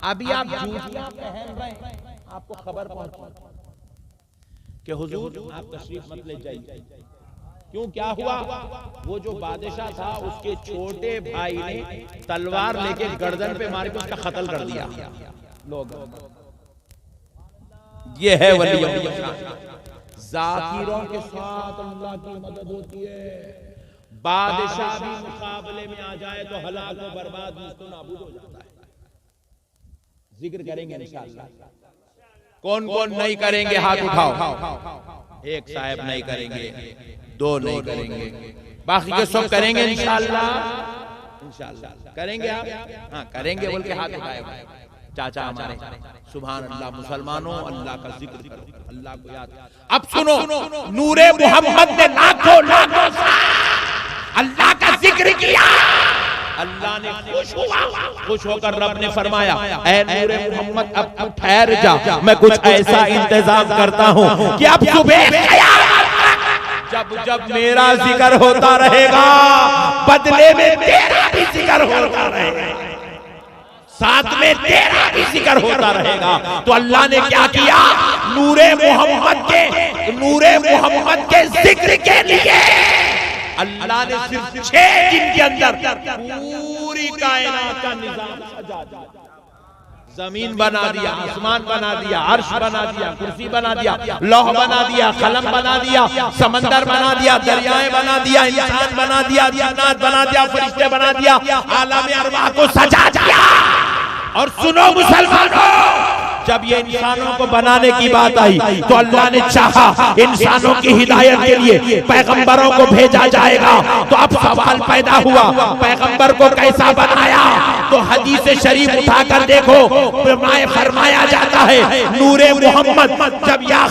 अभी आप जूतियां पहन रहे हैं, आपको खबर पहुंची कि हुजूर आप तशरीफ मत ले जाइए। क्यों, क्या हुआ? वो जो बादशाह था उसके छोटे भाई ने तलवार लेके गर्दन पे मार के उसका कत्ल कर दिया। लोग ये है वली ज़ाकिरों के साथ अल्लाह की मदद होती है। बादशाह भी मुकाबले में आ जाए तो हलाक व बर्बाद तो नाबूद हो जाता है। जिक्र करेंगे इंशाअल्लाह। कौन कौन नहीं करेंगे हाथ उठाओ। एक साहब नहीं करेंगे, दो नहीं करेंगे, बाकी के सब करेंगे इंशाअल्लाह। इंशाअल्लाह करेंगे आप? हाँ करेंगे बोल के हाथ उठाए चाचा हमारे। सुभान अल्लाह। मुसलमानों अल्लाह का जिक्र करो, अल्लाह को याद। अब सुनो, नूरे मोहम्मद ने लाखों अल्लाह का जिक्र किया। अल्लाह ने खुश हुआ, खुश होकर रब ने फरमाया ऐ नूरे मोहम्मद अब तू ठहर जा, मैं कुछ ऐसा इंतजाम करता हूँ कि अब सुबह जब जब मेरा जिक्र होता रहेगा बदले में तेरा भी जिक्र होता रहेगा, साथ में तेरा भी जिक्र होता रहेगा। तो अल्लाह ने क्या किया? नूरे मोहम्मद के जिक्र के लिए अल्लाह ने सिर्फ 6 दिन के अंदर पूरी कायनात का निजाम सजा दिया। जमीन बना दिया, आसमान बना दिया, अर्श बना दिया, कुर्सी बना दिया, लौह बना दिया, कलम बना दिया, समंदर बना दिया, दरियाएं बना दिया, इंसान बना दिया, जन्नत बना दिया, फरिश्ते बना दिया, आलम अरवाह को सजा दिया। और सुनो मुसलमानों, जब ये इंसानों को बनाने की बात आई तो अल्लाह ने चाहा इंसानों की हिदायत के लिए पैगंबरों को भेजा जाएगा। तो अब सवाल पैदा हुआ पैगंबर को कैसा बनाया? तो हदीस शरीफ उठाकर देखो, फरमाया जाता है नूरे मोहम्मद जब या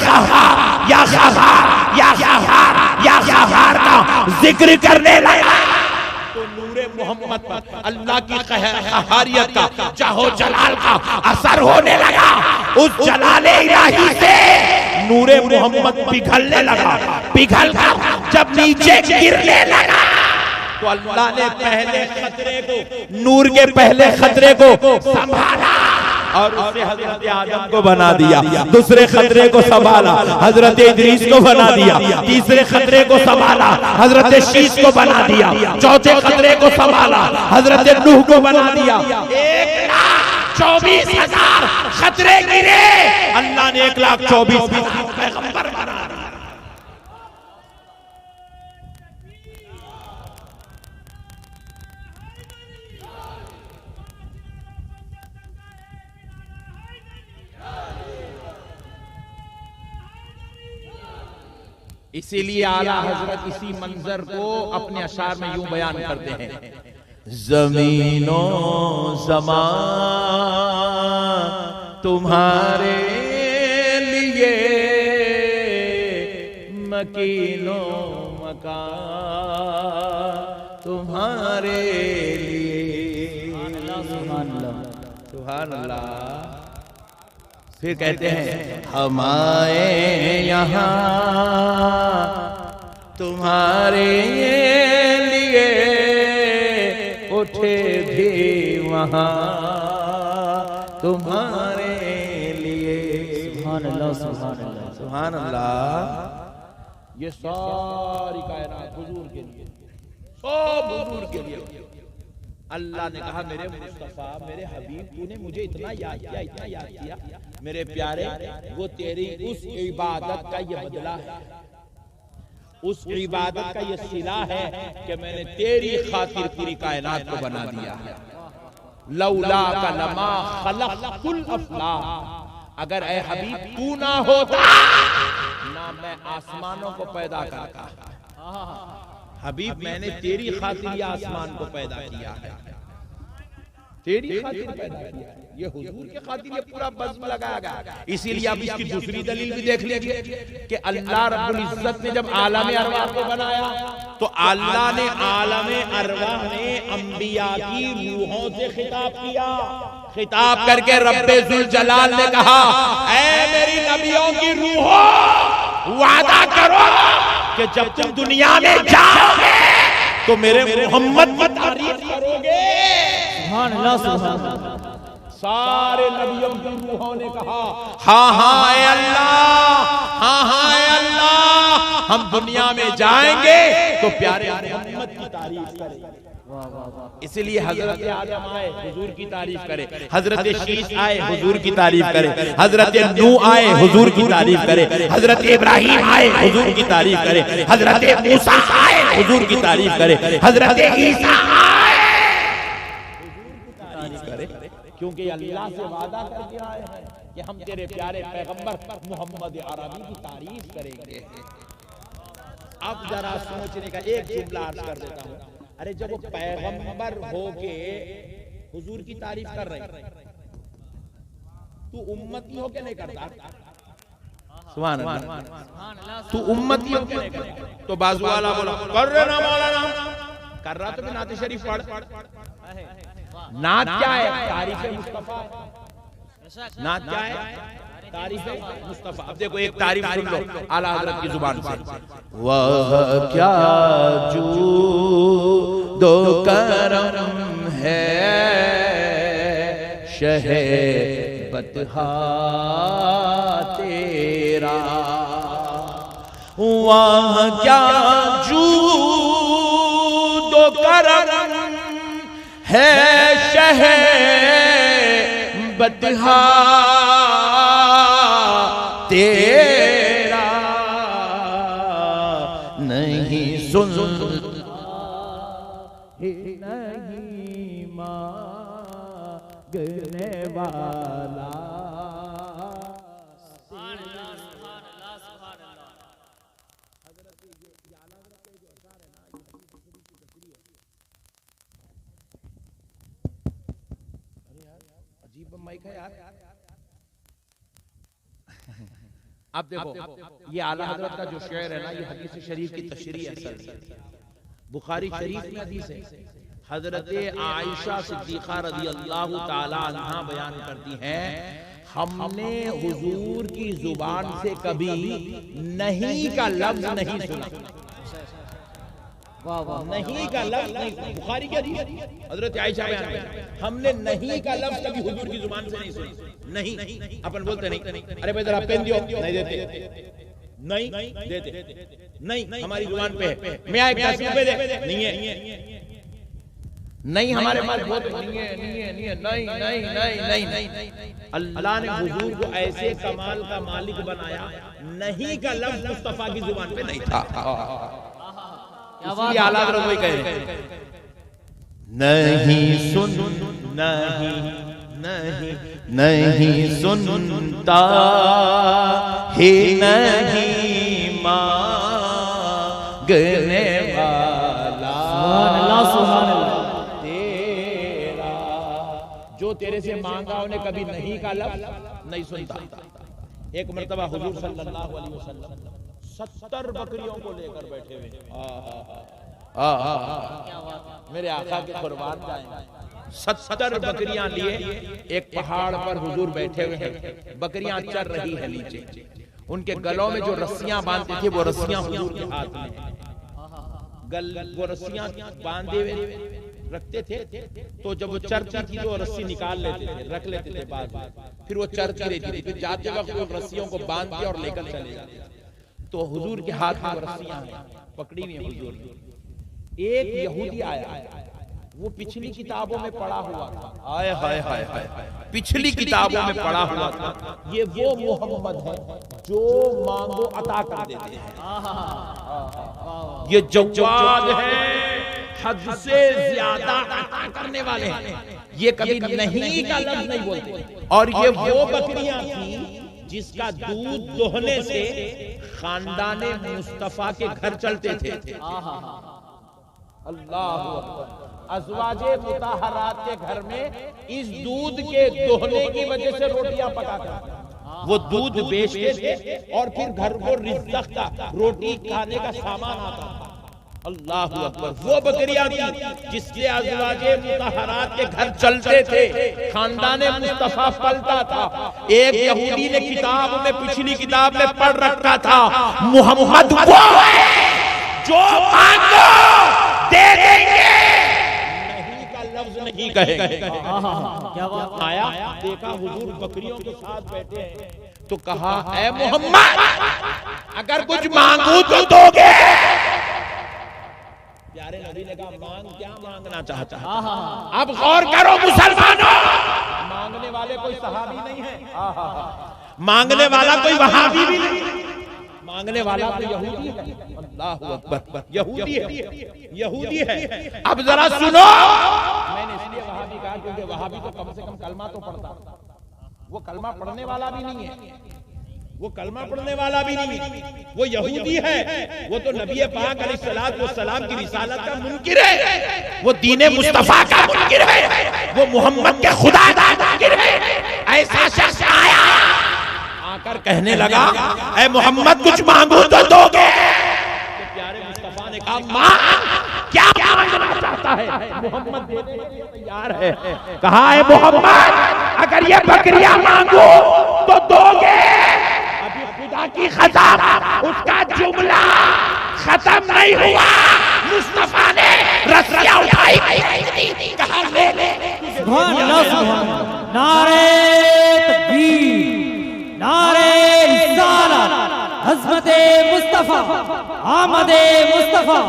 क़हार का जिक्र करने लगा तो नूरे मोहम्मद पर अल्लाह की क़हारियत का, चाहो जलाल का असर होने लगा। उस जलाले इलाही से नूरे मोहम्मद पिघलने लगा, पिघल कर जब नीचे गिरने लगा तो अल्लाह ने पहले खतरे को, नूर के पहले खतरे को संभाला। और उससे हजरत आदम को बना दिया। दूसरे खतरे को संभाला, हजरत इदरीस को बना दिया। तीसरे खतरे को संभाला, हजरत शीश को बना दिया। चौथे खतरे को संभाला, हजरत नूह को बना दिया। 1,24,000 खतरे गिरे, अल्लाह ने 1,24,000 पैगंबर बना दिया। इसीलिए आला हजरत इसी मंजर को अपने अशार में यूं बयान करते हैं, ज़मीनो ज़मान तुम्हारे लिए, मकीनो मकान तुम्हारे लिए। सुभान अल्लाह। फिर कहते हैं, हमारे यहाँ तुम्हारे लिए उठे भी वहाँ तुम्हारे लिए। सुभान अल्लाह, सुभान अल्लाह, सुभान अल्लाह। ये सारी कायनात हुजूर के लिए, सब हुजूर के लिए। अल्लाह ने कहा, मेरे मुस्तफा, मेरे हबीब, तूने मुझे इतना याद किया, इतना याद किया मेरे प्यारे, वो तेरी उस इबादत का ये बदला है, उस इबादत का ये सिला है कि मैंने तेरी खातिर पूरी कायनात को बना दिया है। लौला का लमा खलक़तुल अफ़लाक, अगर ए हबीब तू ना होता ना मैं आसमानों को पैदा करता। हबीब, मैंने तेरी खातिर ये आसमान को पैदा किया है, तेरी खातिर पैदा किया है। ये हुजूर के खातिर ये पूरा बज़्म लगाया गया। इसीलिए अब इसकी दूसरी दलील भी देख लीजिए कि अल्लाह रब्बुल इज्जत ने जब आलम अरवाह को बनाया तो अल्लाह ने आलम अरवाह में अंबिया की रूहों से खिताब किया। खिताब करके रब्बे ज़ुल जलाल ने कहा, ऐ मेरी नबियों की रूहों, वादा करो कि जब तुम दुनिया में जाओगे तो मेरे मोहम्मद की तारीफ करोगे। सुभान अल्लाह, सुभान अल्लाह। सारे नबियों की रूहों ने कहा, हाँ हाँ ऐ अल्लाह, हाँ हाँ ऐ अल्लाह, हम दुनिया में जाएंगे तो प्यारे मोहम्मद की तारीफ करेंगे। इसलिए हजरत आदम आए, हुजूर की तारीफ करे, हजरत शीश आए, हुजूर की तारीफ करे, हजरत नूह आए, हुजूर की तारीफ करे, हजरत इब्राहिम आए, हुजूर की तारीफ करे, हजरत मूसा आए, हुजूर की तारीफ करे, हजरत ईसा आए, हुजूर की तारीफ करे। क्योंकि अल्लाह से वादा करके आए हैं कि हम तेरे प्यारे पैगंबर मोहम्मद अरबी की तारीफ करेंगे। अब जरा सोचने का एक जुमला अर्ज कर देता हूँ। अरे जब वो पैगंबर होके हुजूर की तारीफ कर रहे, तू उम्मती होके नहीं करता? सुभान अल्लाह। तू उम्मती होके नहीं करता तो बाजू वाला बोला, कर रहे ना मौलाना, कर रहा तो भी नात शरीफ पढ़। नात क्या है? तारीफ मुस्तफा। नात क्या है? तारीफ मुस्तफा। अब देखो एक तारीफ सुन लो आला हजरत की जुबान से, वह क्या जूदो करम है शहे बतहा तेरा, वह क्या जूदो करम है शहे बतहा तेरा, नहीं सुनता नहीं मांगने वाला। अजीब माइक है यार। अब देखो ये आला हजरत का जो शेर है ना, ये हदीस शरीफ की तशरीह है। बुखारी शरीफ में हदीस है, हजरत आयशा सिद्दीक़ा रज़ी अल्लाह ताला अन्हा बयान करती हैं, हमने हुजूर की जुबान से कभी नहीं का लफ्ज नहीं सुना। वाह वाह नहीं का लफ्ज नहीं, बुखारी की हदीस हजरत आयशा बयान करती हैं, हमने नहीं का लफ्ज कभी हुजूर की जुबान से नहीं सुना। नहीं अपन बोलते नहीं, अरे भाई जरा पेन दियो, नहीं देते, नहीं देते, नहीं हमारी जुबान पे है, मैं एक 10 रुपए दे, नहीं है, नहीं हमारे पास बहुत नहीं है, नहीं है, नहीं है, नहीं नहीं नहीं नहीं नहीं। अल्लाह ने हुजूर को ऐसे कमाल का मालिक बनाया, नहीं का लफ्ज मुस्तफा की जुबान पे नहीं था। इसलिए आला हज़रत वही कह रहे हैं, नहीं सुन नहीं नहीं नहीं सुनता ही नहीं मांगने वाला सुभान अल्लाह तेरा, जो तेरे से मांगा उन्हें कभी नहीं का लफ्ज नहीं सुनता। एक मर्तबा हुजूर सल्लल्लाहु अलैहि वसल्लम 70 बकरियों को लेकर बैठे हुए, मेरे आका के कुर्बान जाएंगे, 70 बकरियां लिए एक पहाड़ पर हुजूर बैठे हुए हैं, बकरियां चर रही है नीचे, उनके गलों में जो रस्सियां बांधते थे वो रस्सियां हुजूर के हाथ में, वो रस्सियां बांधे हुए रखते थे, तो जब वो चरती थी तो रस्सी निकाल लेते थे, रख लेते थे बाद में, फिर वो चरती रहती थी, फिर जाते वक्त वो रस्सियों को बांध के और लेकर चले जाते। तो हुजूर के हाथ में रस्सियां हैं पकड़ी हुई हैं हुजूर। एक यहूदी आया, वो पिछली किताबों में पढ़ा हुआ था, हाय हाय हाय हाय, पिछली किताबों में पढ़ा हुआ था, ये वो मोहम्मद है जो मांगो अता कर देते हैं, ये जवाद है, हद से ज्यादा अता करने वाले हैं, ये कभी नहीं का लफ्ज नहीं बोलते। और ये वो बकरियां थी जिसका दूध दोहने से खानदाने मुस्तफा के घर चलते थे। अल्लाह अज़वाजे मुताहरात के घर में इस दूध के दोहने की वजह से रोटियां पकाते, वो दूध बेचते थे और फिर घर को रिज़्क़ का, रोटी खाने का सामान आता था। अल्लाह अकबर, वो बकरियां थी जिसके अज़वाजे मुताहरात के घर चलते थे, खानदाने मुस्तफा पलता था। एक यहूदी ने किताब में, पिछली किताब में पढ़ रखा था, मुहम्मद वो है जो मांगो दे देंगे, नहीं का लफ्ज नहीं कहेंगे। क्या बात, आया देखा हुजूर बकरियों के साथ बैठे हैं, तो कहा ऐ मोहम्मद अगर कुछ मांगू तो दोगे। प्यारे नबी ने कहा मांग, क्या मांगना चाहता है? अब गौर करो मुसलमानों, मांगने वाले कोई सहाबी नहीं है, मांगने वाला कोई वहाबी भी नहीं, मांगने वाला तो यहूदी है। अल्लाह अकबर, यहूदी है, यहूदी है। अब जरा सुनो, मैंने इसलिए वहाबी कहा क्योंकि वहाबी तो कम से कम कलमा तो पढ़ता, वो कलमा पढ़ने वाला भी नहीं है, वो कलमा पढ़ने वाला भी नहीं, वो यहूदी है, वो तो नबी पाक अलैहिस्सलाम की रिसालत का मुनकिर है, वो दीने मुस्तफा का मुनकिर है, वो मोहम्मद के खुदा का मुनकिर है। ऐसा शख्स आया आकर कहने लगा ऐ मोहम्मद कुछ मांगो तो दोगे। तो प्यारे मुस्तफा ने कहा मां क्या मांगना चाहता है? मोहम्मद देने के लिए तैयार है। कहा है मोहम्मद अगर ये बकरियां मांगो तो दोगे। अभी खुदा की कसम उसका जुमला खत्म नहीं हुआ, मुस्तफा ने रस्सियां उठाई, कहा ले ले। सुभान अल्लाह, सुभान अल्लाह। नारे तकबीर, नारे रिसालत, हज़रते मुस्तफा, आमदे मुस्तफा,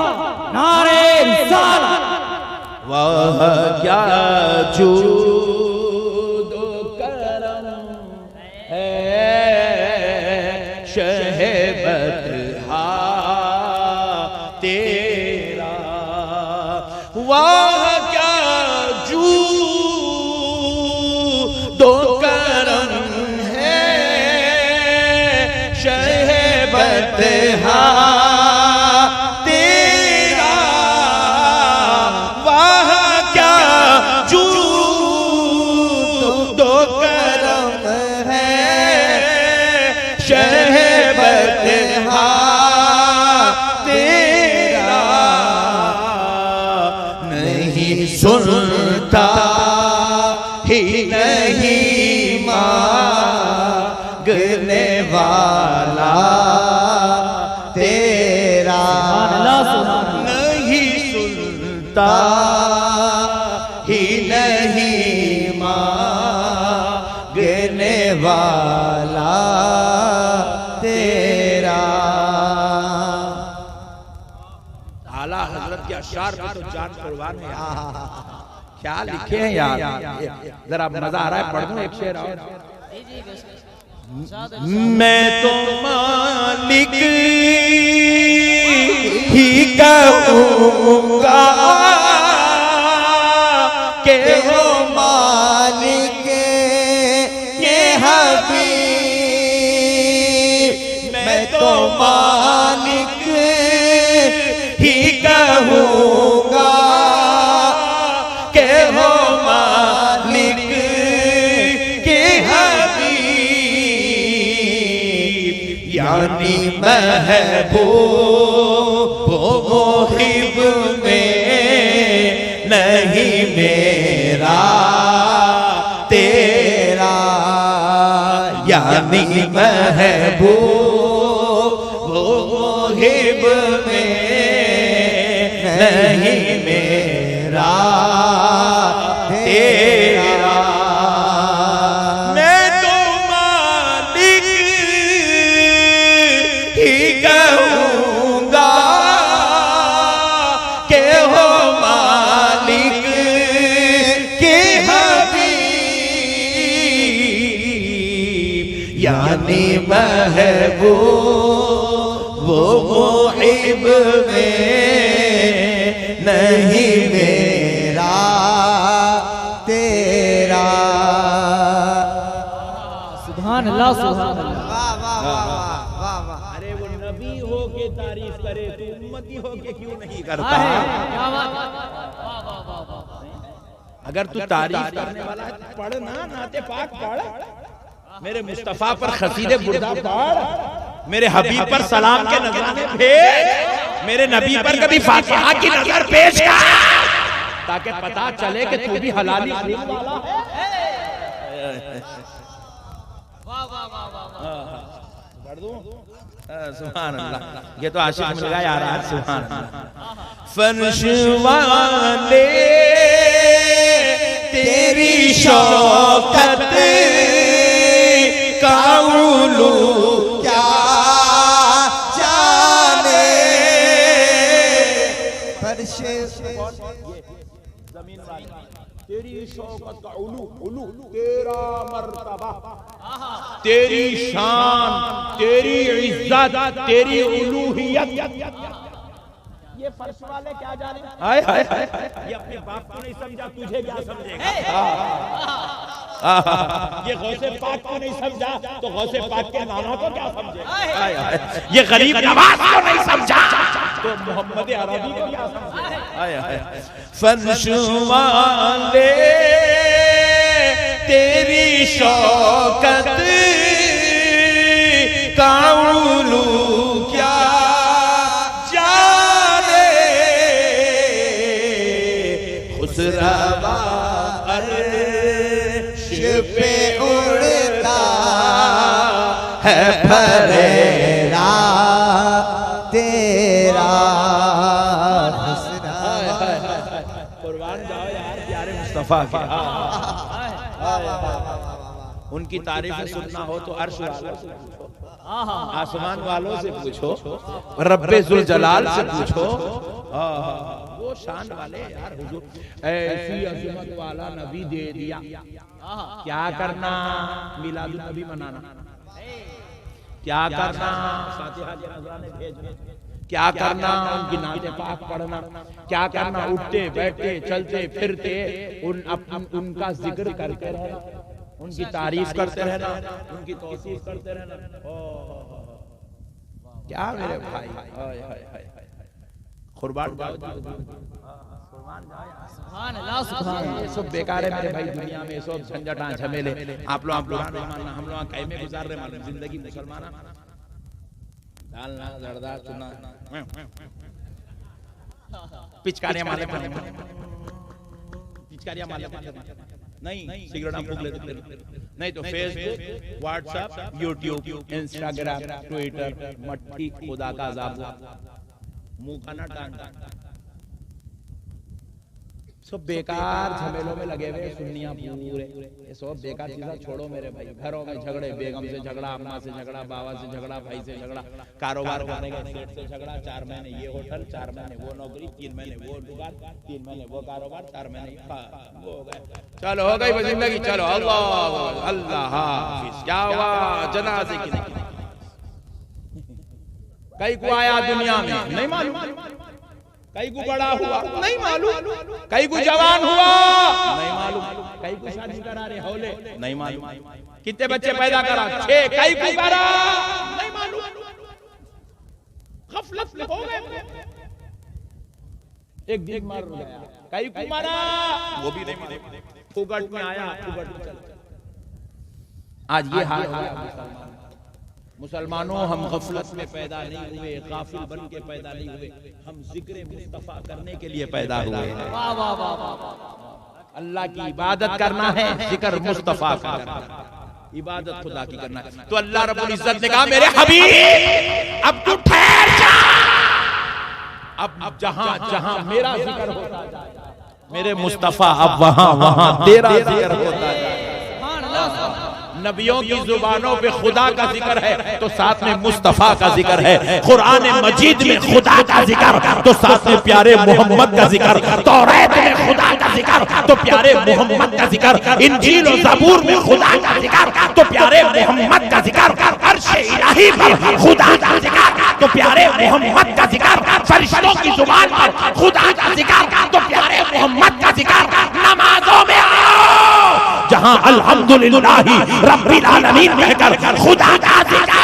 नारे रिसालत। वाह क्या जूद करम है शहबतहा तेरा, वाह क्या जूद करम है शहबतहा तेरा, वाह क्या जूद करम है शहबतहा तेरा, नहीं सुनता ही नहीं मांगने वाला तेरा, सुभान अल्लाह, सुभान अल्लाह। नहीं सुनता ही नहीं मांगने वाला तेरा। आला हजरत के अशार पे तो जान कुर्बान है यार। क्या लिखे हैं यार, जरा मजा आ रहा है, पढ़ दूं एक शेर और। मैं तो मालिक ही कहूँगा के वो मालिक के हबीब। मैं तो मालिक ही कहूँगा के वो मालिक के हबीब। यानी महबूब मोहिब में नहीं मेरा तेरा। यानी महबूब मोहिब में नहीं मेरा तेरा। मैं तो मालिक ही कहूँगा के हो मालिक के हबीब। यानी महबूब वो मुहिब में नहीं मेरा तेरा। सुभान अल्लाह, सुभान अल्लाह। अरे वो नबी हो के तारीफ करे तो उम्मती हो के क्यों नहीं करता? अगर तू तारीफ करने वाला है पढ़ ना, नाते पाक पढ़, मेरे मुस्तफा पर खसीदे बुर्दा पढ़, मेरे हबीब पर सलाम के नजराने भेज, मेरे नबी पर कभी फातिहा की नजर पेश कर, ताकि पता चले कि तू भी हलाली वाला है। पढ़ दूं? सुभान अल्लाह, ये तो आशिक मिल गया यार आज। सुभान अल्लाह। फर्श वाले तेरी शौकत का उलू क्या जाने। फर्श जमीन वाली तेरी शौकत का उलू, उलू तेरा मर्तबा, तेरी शान, तेरी इज्जत, तेरी उलूहियत, ये फर्श वाले क्या जाने। हाय हाय हाय, ये अपने बाप को नहीं समझा, तुझे क्या समझेगा। ये गौसे पाक को नहीं समझा तो गौसे पाक के नाना को क्या समझेगा। ये गरीब नवाज को नहीं समझा तो मोहम्मद अरबी को क्या समझेगा। फर्श वाले तेरी शौकत का उलू क्या जाने। खुसरवा अर्श पे उड़ता है फरेरा तेरा। कुर्बान जाओ यार प्यारे मुस्तफा के। उनकी तारीफें सुनना हो तो अर्श वालों से पूछो, आसमान वालों से पूछो, रब्बे जुल जलाल से पूछो। वो शान वाले यार, हुजूर ऐसी अज़मत वाला नबी दे दिया, क्या करना मिलादुन नबी मनाना, क्या करना फातिहा के नज़राने भेजना, क्या करना उनकी नाते पाक पढ़ना, क्या करना उठते बैठते चलते फिरते उनका जिक्र करते रहना, उनकी तारीफ करते रहना, उनकी तौसीफ करते रहना। क्या मेरे भाई, कुर्बान जाओ। सुभान अल्लाह, सुभान अल्लाह। ये सब बेकार है मेरे भाई, दुनिया में सब झंझटा झमेले। आप लोग मानना, हम लोग कहीं में गुजार रहे मालूम जिंदगी मुसलमान। डालना जरदार चुना पिचकारियां माले पर पिचकारियां माले पर नहीं, सिगरेट फूंक लेते नहीं तो Facebook, WhatsApp, YouTube, Instagram, Twitter, मट्टी खुदा का अज़ाब, मुंह का ना टांग। सब बेकार झमेलों में लगे हुए सुन्नियां पूरे, ये सब बेकार चीजें छोड़ो मेरे भाई। घरों में झगड़े, बेगम से झगड़ा, अम्मा से झगड़ा, बाबा से झगड़ा, भाई से झगड़ा, कारोबार करने के सेठ से झगड़ा, 4 महीने ये होटल, 4 महीने वो नौकरी, 3 महीने वो दुकान, 3 महीने वो कारोबार, 4 महीने वो हो गए। चलो हो गई जिंदगी, चलो अल्लाह अल्लाह हाफिज। क्या हुआ जनाजे की कई को आया दुनिया में नहीं मालूम, कई को बड़ा हुआ नहीं मालूम, कई को जवान हुआ नहीं मालूम, कई को शादी करा रहे हौले नहीं मालूम, कितने बच्चे पैदा करा 6, कई को करा नहीं मालूम, गफलत में हो गए। एक दिन मर गया, कई को मरा वो भी नहीं मालूम, फुगट में आया फुगट में चला। आज ये हाल है मुसलमानों, हम गफलत में पैदा नहीं हुए, गाफिल बन के पैदा नहीं हुए, हम जिक्र मुस्तफा करने के लिए पैदा हुए हैं। वाह वाह वाह वाह। अल्लाह की इबादत करना है, जिक्र मुस्तफा का करना है, इबादत खुदा की करना है। तो अल्लाह रब्बुल इज्जत ने कहा मेरे हबीब अब तू ठहर जा, अब जहां जहां मेरा जिक्र होता जाए मेरे मुस्तफा, अब वहां वहां तेरा जिक्र होता जाए। नबियों की जुबानों पे खुदा का जिक्र है तो साथ में मुस्तफा का जिक्र है, कुरान मजीद में खुदा का जिक्र तो साथ में प्यारे मोहम्मद का जिक्र, तौरात में खुदा का जिक्र तो प्यारे मोहम्मद का जिक्र, इंजील और ज़बूर में खुदा का जिक्र तो प्यारे मोहम्मद का जिक्र, अर्श इलाही पर खुदा का जिक्र तो प्यारे मोहम्मद का जिक्र, फरिश्तों की जुबान पर खुदा का जिक्र तो प्यारे मोहम्मद का जिक्र। नमाजों में आओ जहां अल्हम्दुलिल्लाहि रब्बिल आलमीन कहकर खुदा का जिक्र,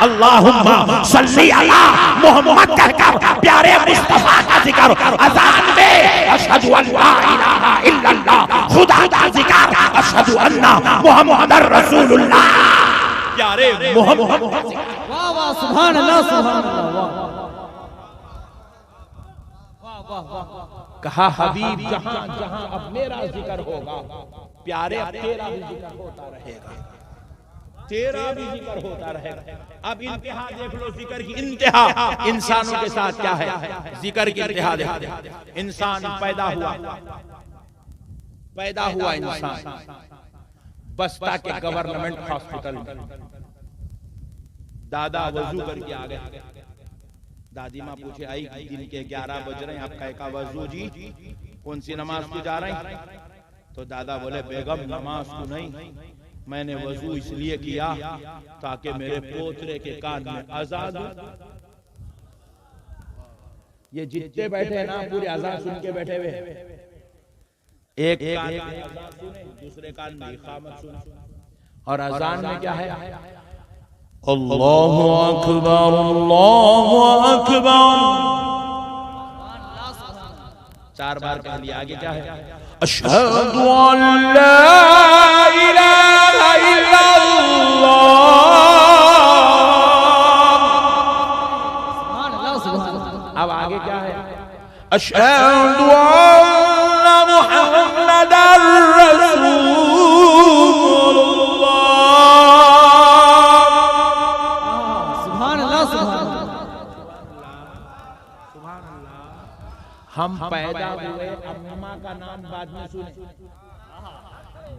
अल्लाहुम्मा सल्ली अला मोहम्मद कहकर प्यारे मुस्तफा का जिक्र, अज़ान में अशहदु अल्ला इलाहा इल्लल्लाह खुदा का जिक्र, अशहदु अन्ना मुहम्मदर रसूलुल्लाह प्यारे मोहम्मद। वाह वाह सुभान अल्लाह सुभान अल्लाह। वाह वाह वाह। कहा हबीब जहां जहां अब मेरा जिक्र होगा प्यारे तेरा भी जिक्र होता रहेगा, तेरा भी जिक्र होता रहेगा। अब इंतहा देख लो, जिक्र की इंतहा इंसानों के साथ क्या है, जिक्र की इंतहा देखो। इंसान पैदा हुआ इंसान बस्ता के गवर्नमेंट हॉस्पिटल में, दादा वजू करके आ गए, दादी माँ पूछे आई दिन के 11 बज रहे हैं, आप कहे का वजू जी, कौन सी नमाज को जा रहे हैं? तो दादा बोले बेगम नमाज को नहीं, मैंने वजू इसलिए किया ताकि मेरे पोतरे के कान में आजाद हो। ये जितने बैठे हैं ना पूरे अजान सुन के बैठे हुए, एक कान में अजान सुने, दूसरे कान में इकामत सुने। और अजान में क्या है? अल्लाहु अकबर अल्लाहु अकबर 4 बार कह लिया। आगे क्या है? अशहदु अल्ला इलाहा इल्लल्लाह। अब आगे क्या है? अशहदु अन्ना मुहम्मदर रसूलुल्लाह। सुभान अल्लाह सुभान अल्लाह। हम पैदा हुए, अम्मा का नाम बाद में सुने,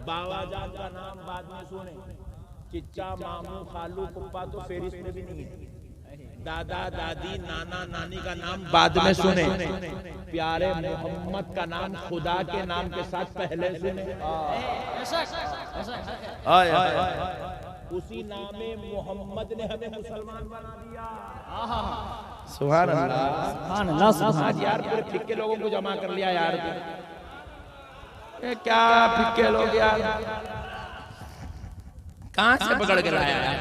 बाबा जान का नाम बाद में सुने, चिच्चा मामू खालू पुप्पा तो फेरिस्त में भी नहीं है, दादा दादी नाना नानी का नाम बाद में सुने, प्यारे मोहम्मद का नाम खुदा के नाम के साथ पहले सुने। उसी नामे मोहम्मद ने हमें मुसलमान बना दिया। सुभान अल्लाह सुभान अल्लाह सुभान। यार पूरे फिक्के लोगों को जमा कर लिया यार, क्या फिक्के लोग यार, कहां से पकड़ के लाया यार?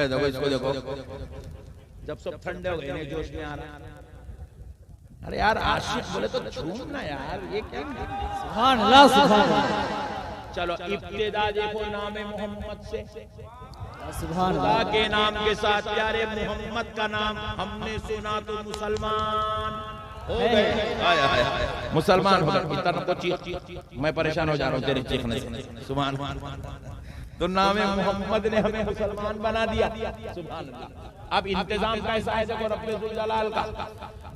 देखो इसको देखो, जब सब ठंडे हो गए जोश में आ रहा। अरे यार आशिक बोले तो झूमना यार, ये क्या? सुभान अल्लाह सुभान अल्लाह। चलो इब्तिदा देखो नाम मोहम्मद से, सुभान खुदा अल्लाह के नाम के साथ प्यारे मोहम्मद का नाम हमने सुना तो मुसलमान हो गए। मुसलमान हो गए। इतना को चीख, मैं परेशान हो जा रहा हूँ तेरे चीखने से। सुभान तो नाम मोहम्मद ने हमें मुसलमान बना दिया। सुभान अल्लाह। अब इंतजाम कैसा है देखो रब्बे जुल जलाल का,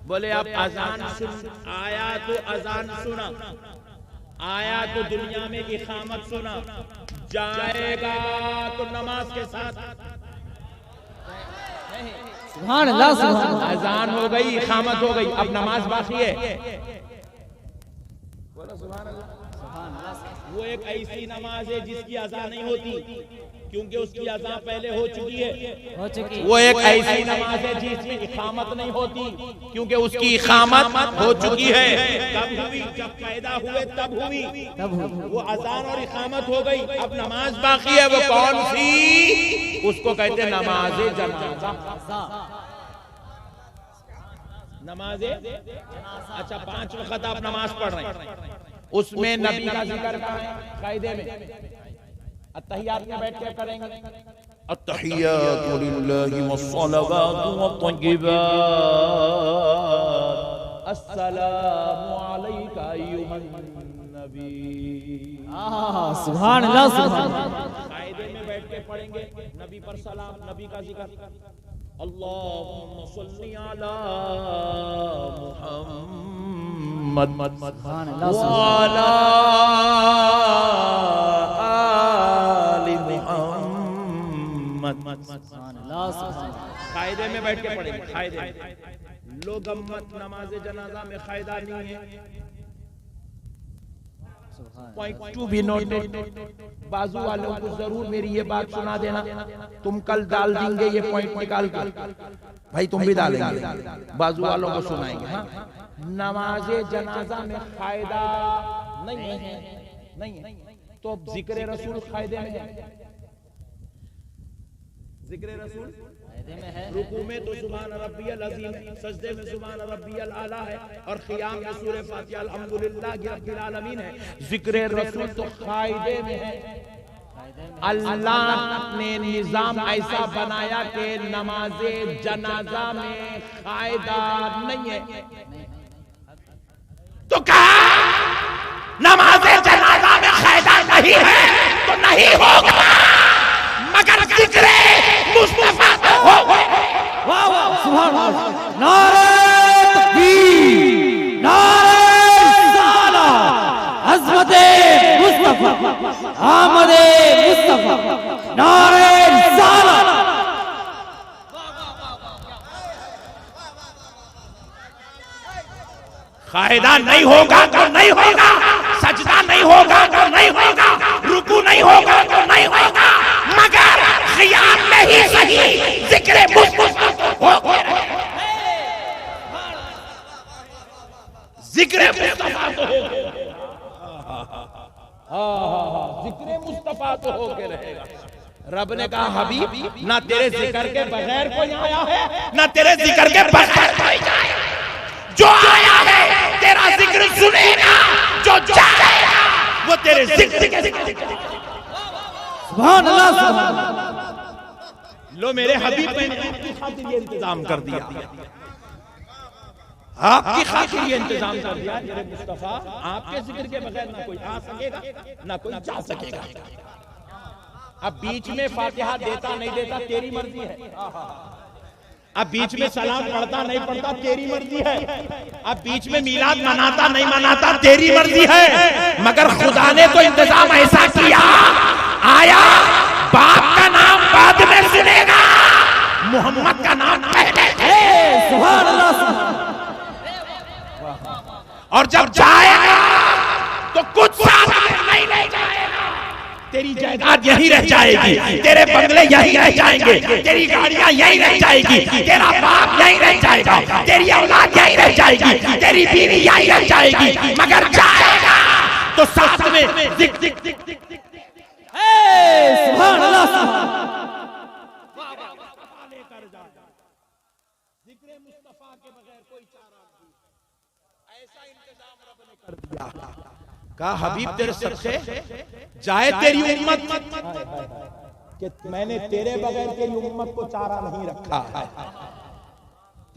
बोले आप अजान सुन, आया तो अजान सुना, आया तो दुनिया में इकामत सुना, जाएगा तो नमाज के साथ। सुभान अल्लाह सुभान अल्लाह। अजान हो गई, इकामत हो गई, अब नमाज बाकी है। बोलो सुभान अल्लाह। वो एक ऐसी नमाज है जिसकी अज़ा नहीं होती, क्योंकि उसकी अज़ा पहले हो चुकी है। वो एक ऐसी नमाज है जिसमें इकामत नहीं होती, क्योंकि उसकी इकामत हो चुकी है। कब हुई? जब पैदा हुए तब हुई। वो अज़ान और इकामत हो गई, अब नमाज बाकी है। वो कौन सी? उसको कहते हैं नमाज जनाजा। नमाज, अच्छा 5 वक्त आप नमाज पढ़ रहे हैं, उसमें नबी का जिक्र कहाँ है? कायदे में अत्तहियात में बैठ के करेंगे, अत्तहियातु लिल्लाहि वस्सलावातु वत्तय्यिबात, अस्सलामु अलैका अय्युहन नबी। सुभान अल्लाह सुभान अल्लाह। कायदे में बैठ के पढ़ेंगे, नबी पर सलाम, नबी का जिक्र, अल्लाहुम्मा सल्ली अला मुहम्मद वाला आलि मुहम्मद। कायदे में बैठ के पढ़ेंगे, कायदे में। लोग नमाज जनाजा में कायदा नहीं है। Point to be noted. बाजू वालों को जरूर मेरी ये बात सुना देना, तुम कल डाल देंगे ये पॉइंट निकाल कर, भाई तुम भी डालेंगे, बाजू वालों को सुनाएंगे। हाँ, नमाज जनाजा में कायदा नहीं है, नहीं है, तो जिक्र रसूल कायदे में है। जिक्र रसूल रुकू में तो सुभान रब्बियल अज़ीम है, सजदे में सुभान रब्बियल आला है, और क़ियाम में सूरह फातिहा अल्हम्दुलिल्लाहि रब्बिल आलमीन है। जिक्र रसूल तो कायदे में है। अल्लाह ने निजाम ऐसा बनाया कि नमाजे जनाजा में कायदा नहीं है। तो कहा नमाजे जनाजा में कायदा नहीं है तो नहीं होगा, मगर जिक्र मुस्तफा तो होगा। वाह वाह सुभान अल्लाह। नारे तकबीर, नारे रिसालत, अज़मते मुस्तफा, आमदे मुस्तफा, नारे रिसालत। कायदा नहीं होगा तो नहीं होगा, सजदा नहीं होगा तो नहीं होगा, रुकू नहीं होगा तो नहीं होगा, मगर क़ियाम में ही सही जिक्र मुस्तफा तो होगा। जिक्र मुस्तफा तो होगा, जिक्र मुस्तफा तो होके रहेगा। रब ने कहा हबीब ना तेरे जिक्र के बगैर कोई आया है, ना तेरे जिक्र के बगैर कोई जाएगा। जो आया है तेरा जिक्र सुनेगा, जो जाएगा वो तेरे जिक्र के सुभान अल्लाह सुभान अल्लाह। लो मेरे हबीब ने आपकी खातिर ये इंतजाम कर दिया, आपकी खातिर ये इंतजाम कर दिया। मेरे मुस्तफा आपके जिक्र के बगैर ना कोई आ सकेगा ना कोई जा सकेगा। अब बीच में फातिहा देता नहीं देता तेरी मर्जी है, अब बीच में सलाम पढ़ता नहीं पढ़ता तेरी मर्जी है, अब बीच में मीलाद मनाता नहीं मनाता तेरी मर्जी है, मगर खुदा ने तो इंतजाम ऐसा किया, आया बाप का नाम बाद में सुनेगा, मोहम्मद का नाम पहले। सुभान अल्लाह सुभान। और जब जाएगा तो कुछ साथ नहीं ले जाएगा, तेरी जायदाद यहीं रह जाएगी, तेरे बंगले यहीं रह जाएंगे, तेरी गाड़ियां यहीं रह जाएगी, तेरा बाप यहीं रह जाएगा, तेरी औलाद यहीं रह जाएगी, तेरी बीवी यहीं रह जाएगी, मगर जाएगा तो साथ में जिक जिक जिक जिक जिक। सुभान अल्लाह सुभान। जिक्र मुस्तफा के बगैर कोई चारा नहीं, ऐसा इंतजाम रब ने कर दिया। कहा हबीब तेरे सदक़े जाए तेरी उम्मत, कि मैंने तेरे बगैर तेरी उम्मत को चारा नहीं रखा है,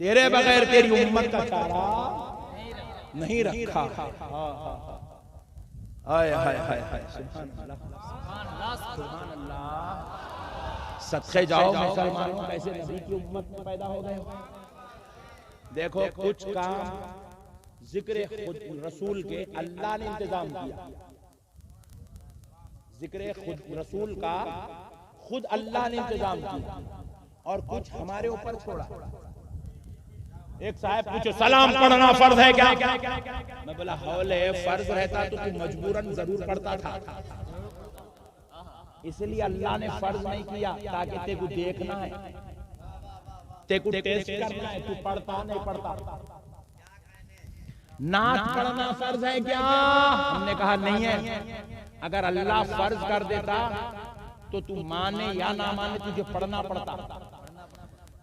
तेरे बगैर तेरी उम्मत का चारा नहीं रखा। हाय हाय हाय हाय, सुभान अल्लाह सुभान अल्लाह। सदक़े जाओ मुसलमानों, कैसे नबी की उम्मत में पैदा हो गए। देखो कुछ काम जिक्र खुद रसूल के अल्लाह ने इंतजाम किया, जिक्र खुद रसूल का खुद अल्लाह ने इंतजाम किया, और कुछ हमारे ऊपर छोड़ा। एक साहब पूछो सलाम पढ़ना फर्ज है क्या? मैं बोला हौले फर्ज रहता तो तू मजबूरन जरूर पढ़ता था, इसलिए अल्लाह ने फर्ज नहीं किया ताकि तेको देखना है, तेको टेस्ट करना है, तू पढ़ता नहीं पढ़ता। नात पढ़ना फर्ज है क्या? हमने कहा नहीं है। अगर अल्लाह फर्ज कर देता तो तू माने या ना माने तुझे पढ़ना पड़ता।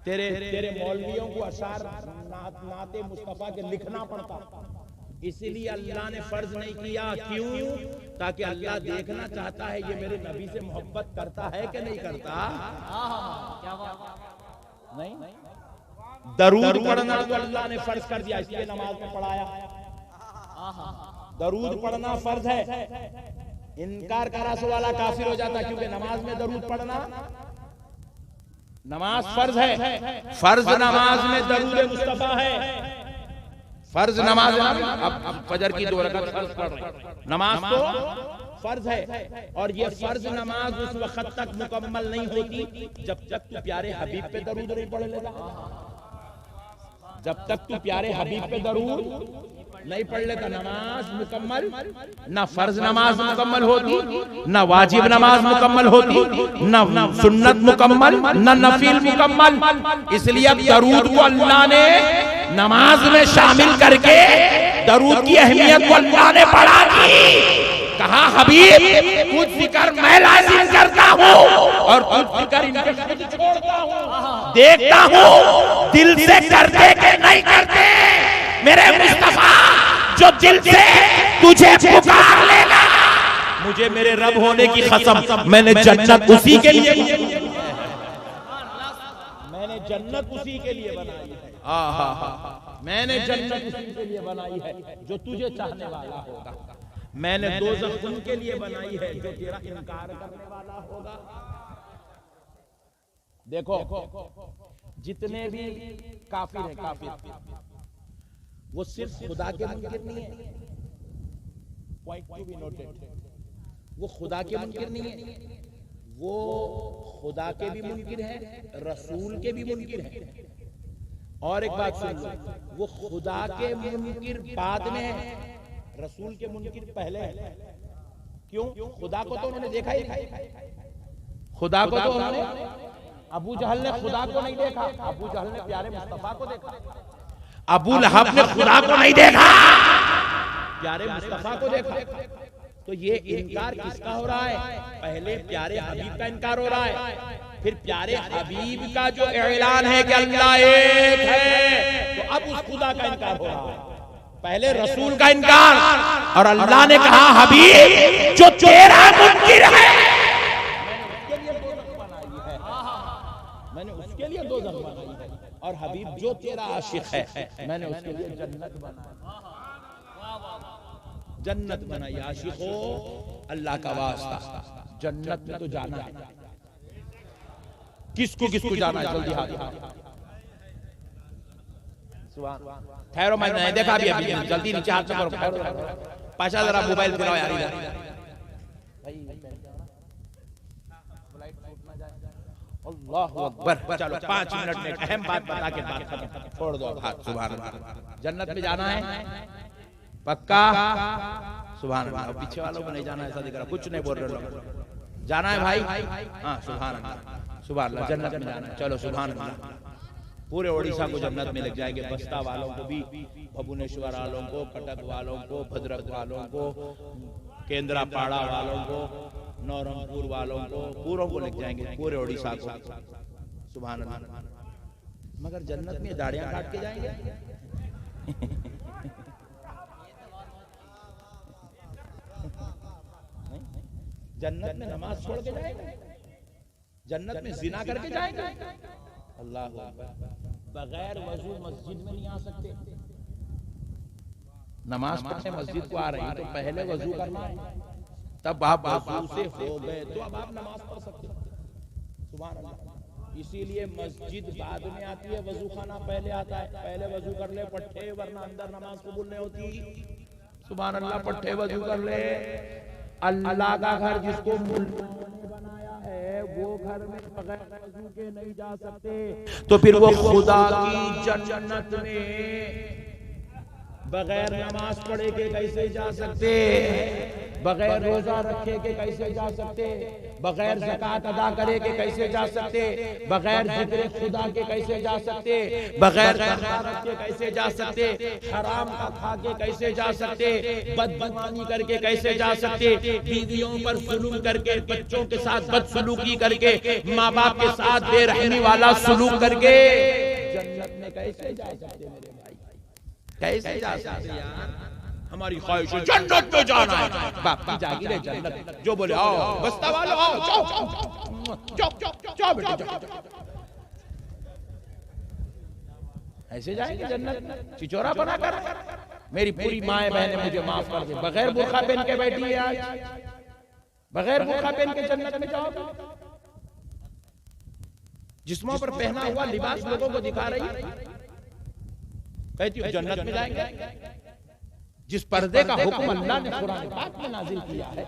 तेरे मौलवियों को अशार नाते मुस्तफा के लिखना पड़ता, इसीलिए अल्लाह ने फर्ज नहीं किया। क्यों? ताकि अल्लाह देखना चाहता है ये मेरे नबी से मोहब्बत करता है कि नहीं करता। नहीं, दरूद पढ़ना तो अल्लाह ने फर्ज कर दिया, इसलिए नमाज में पढ़ाया। दरूद पढ़ना फर्ज है, इनकार करा सो वाला काफिर हो जाता, क्योंकि नमाज में दरूद पढ़ना नमाज फर्ज है। फर्ज नमाज में दरूद मुस्तफा है, फर्ज नमाज। अब फजर की 2 रकात फर्ज पढ़ रहे, नमाज तो फर्ज है, और ये फर्ज नमाज उस वक्त तक मुकम्मल नहीं होती जब तक तू प्यारे हबीब पे दरूद नहीं पढ़ लेगा। जब तक तू प्यारे हबीब पे दरूद नहीं पढ़ लेता नमाज मुकम्मल, ना फर्ज नमाज मुकम्मल होती, ना वाजिब नमाज मुकम्मल होती, ना सुन्नत मुकम्मल, ना नफिल मुकम्मल। इसलिए अब दरूद को अल्लाह ने नमाज में शामिल करके दरूद की अहमियत को अल्लाह ने बढ़ा दी। कहा हबीब कुछ जिक्र मैं लाजिम करता हूँ और कुछ जिक्र इनके खुद छोड़ता हूँ, देखता हूँ दिल से करते के नहीं करते। मेरे मुस्तफा जो दिल से तुझे पुकार लेगा, मुझे मेरे रब होने की कसम, मैंने जन्नत उसी के लिए, मैंने जन्नत उसी के लिए बनाई है। मैंने जन्नत उसी के लिए बनाई है जो तुझे चाहने वाला होगा। मैंने दोज़ख उनके लिए बनाई है जो तेरा इनकार करने वाला होगा। देखो जितने भी काफिर हैं, काफिर वो सिर्फ खुदा के मुनकिर नहीं है, पॉइंट टू बी नोटेड, वो खुदा के मुनकिर नहीं है, वो खुदा के भी मुनकिर है, रसूल के भी मुनकिर है। और एक बात सुन लो, वो खुदा के मुनकिर बाद में है, रसूल के मुनकिर पहले है। क्यों? खुदा को तो उन्होंने देखा ही नहीं, खुदा को तो उन्होंने, अबू जहल ने खुदा को नहीं देखा, अबू जहल ने प्यारे मुस्तफा को देखा। अबू लहब ने खुदा को नहीं देखा, प्यारे मुस्तफा को देखा। तो ये इनकार किसका हो रहा है? पहले प्यारे हबीब का इनकार हो रहा है, फिर प्यारे हबीब का जो ऐलान है कि अल्लाह एक है, तो अब उस खुदा का इनकार हो रहा है। पहले रसूल का इनकार, और अल्लाह ने कहा हबीब जो तेरा मुनकिर है, मैंने उसके लिए दोज़ख बनाई है, और हबीब जो तेरा आशिक है मैंने उसके लिए जन्नत बनाई, जन्नत बनाई। आशिक हो अल्लाह का वास्ता, जन्नत में तो जाना है। किसको किसको जाना है? जल्दी हाथ ठहरो, मैं नहीं देखा अभी, जल्दी नीचे हाथ करो। पाशा जरा मोबाइल फिराओ यार इधर। अल्लाहु अकबर। चलो 5 मिनट में अहम बात बता के बात खत्म, छोड़ दो हाथ। सुभान अल्लाह। जन्नत में जाना है पक्का? सुभान अल्लाह। पीछे वालों को नहीं जाना, ऐसा दिख रहा, कुछ नहीं बोल रहे लोग। जाना है भाई? हाँ सुभान अल्लाह, सुभान अल्लाह। जन्नत में जाना है, चलो सुभान अल्लाह। पूरे ओडिशा को जन्नत में लग जाएंगे, बस्ता वालों को भी, भुवनेश्वर वालों को, कटक वालों को, भद्रक वालों को, केंद्रापाड़ा वालों को, नौरंगपुर वालों को, पूरों को लग जाएंगे, पूरे ओडिशा को। सुभान अल्लाह। मगर जन्नत में दाढ़ियां काट के जाएंगे। जन्नत में नमाज छोड़ के जाएंगे, जन्नत में जिना करके जाएंगे। अल्लाह बगैर वजू मस्जिद में नहीं आ सकते। नमाज पढ़ने मस्जिद को आ रही तो पहले वजू करना है, तब आप वजू से हो गए तो अब आप नमाज पढ़ सकते हो। सुभान अल्लाह। इसीलिए मस्जिद बाद में आती है, वजू खाना पहले आता है। पहले वजू कर ले पट्टे, वरना अंदर नमाज कबूल नहीं होती। सुभान अल्लाह, पट्टे वजू कर ले। अल्लाह का घर जिसको मुल्क ने बनाया है वो घर में बगैर वजू के नहीं जा सकते, तो फिर वो खुदा की जन्नत में बगैर नमाज पढ़े के कैसे जा सकते, बगैर रोजा रखे के कैसे जा सकते, बगैर ज़कात अदा करे के कैसे जा सकते, बगैर जिक्र खुदा के कैसे जा सकते, बगैर तहरीत के कैसे जा सकते, हराम का खा के कैसे जा सकते, बदगुमानी करके कैसे जा सकते, बीवियों पर सुलूक करके, बच्चों के साथ बदसलूकी करके, माँ बाप के साथ बेरहमी वाला सुलूक करके जन्नत में कैसे जा सकते मेरे भाई, कैसे जा सकते यार। हमारी ख्वाहिश है जन्नत में जाना है, बाप की जागीर है जन्नत। जो बोले आओ बस्ता वालों आओ, जाओ जाओ जाओ जाओ बेटा जाओ, ऐसे जाएंगे जन्नत चिचोरा बनाकर। मेरी पूरी माएं बहनें मुझे माफ कर दे, बगैर बुर्खा पहन के बैठी है आज, बगैर बुर्खा पहन के जन्नत में जाओ। जिस्मों पर पहना हुआ लिबास लोगों को दिखा रही है, कहती हूँ जन्नत में जाएंगे। जिस पर्दे का हुक्म अल्लाह ने कुरान पाक में नाजिल किया है,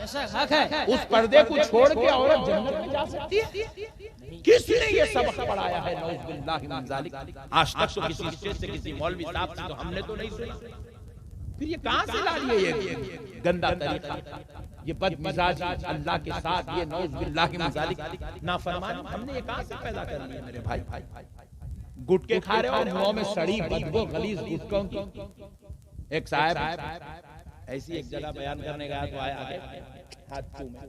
ऐसा हक है, उस पर्दे को छोड़ के औरत जन्नत में जा सकती है? किसने ये सबक पढ़ाया है? नौज़ुबिल्लाहि मिन ज़ालिक। आज तक तो किसी स्टेज से, किसी मौलवी साहब से तो हमने तो नहीं सुना। फिर ये कहां से ला लिए ये गंदा तरीका, ये बदमिजाजी अल्लाह के साथ, ये नौज़ुबिल्लाहि मिन ज़ालिक नाफरमानी हमने ये कहां से पैदा कर लिया मेरे भाई। गुटके खा रहे हो, मुंह में सड़ी बदबू गलीज गुटकों की। एक साहब ऐसी एक जगह बयान करने गया तो आया आगे हाथ चूमा,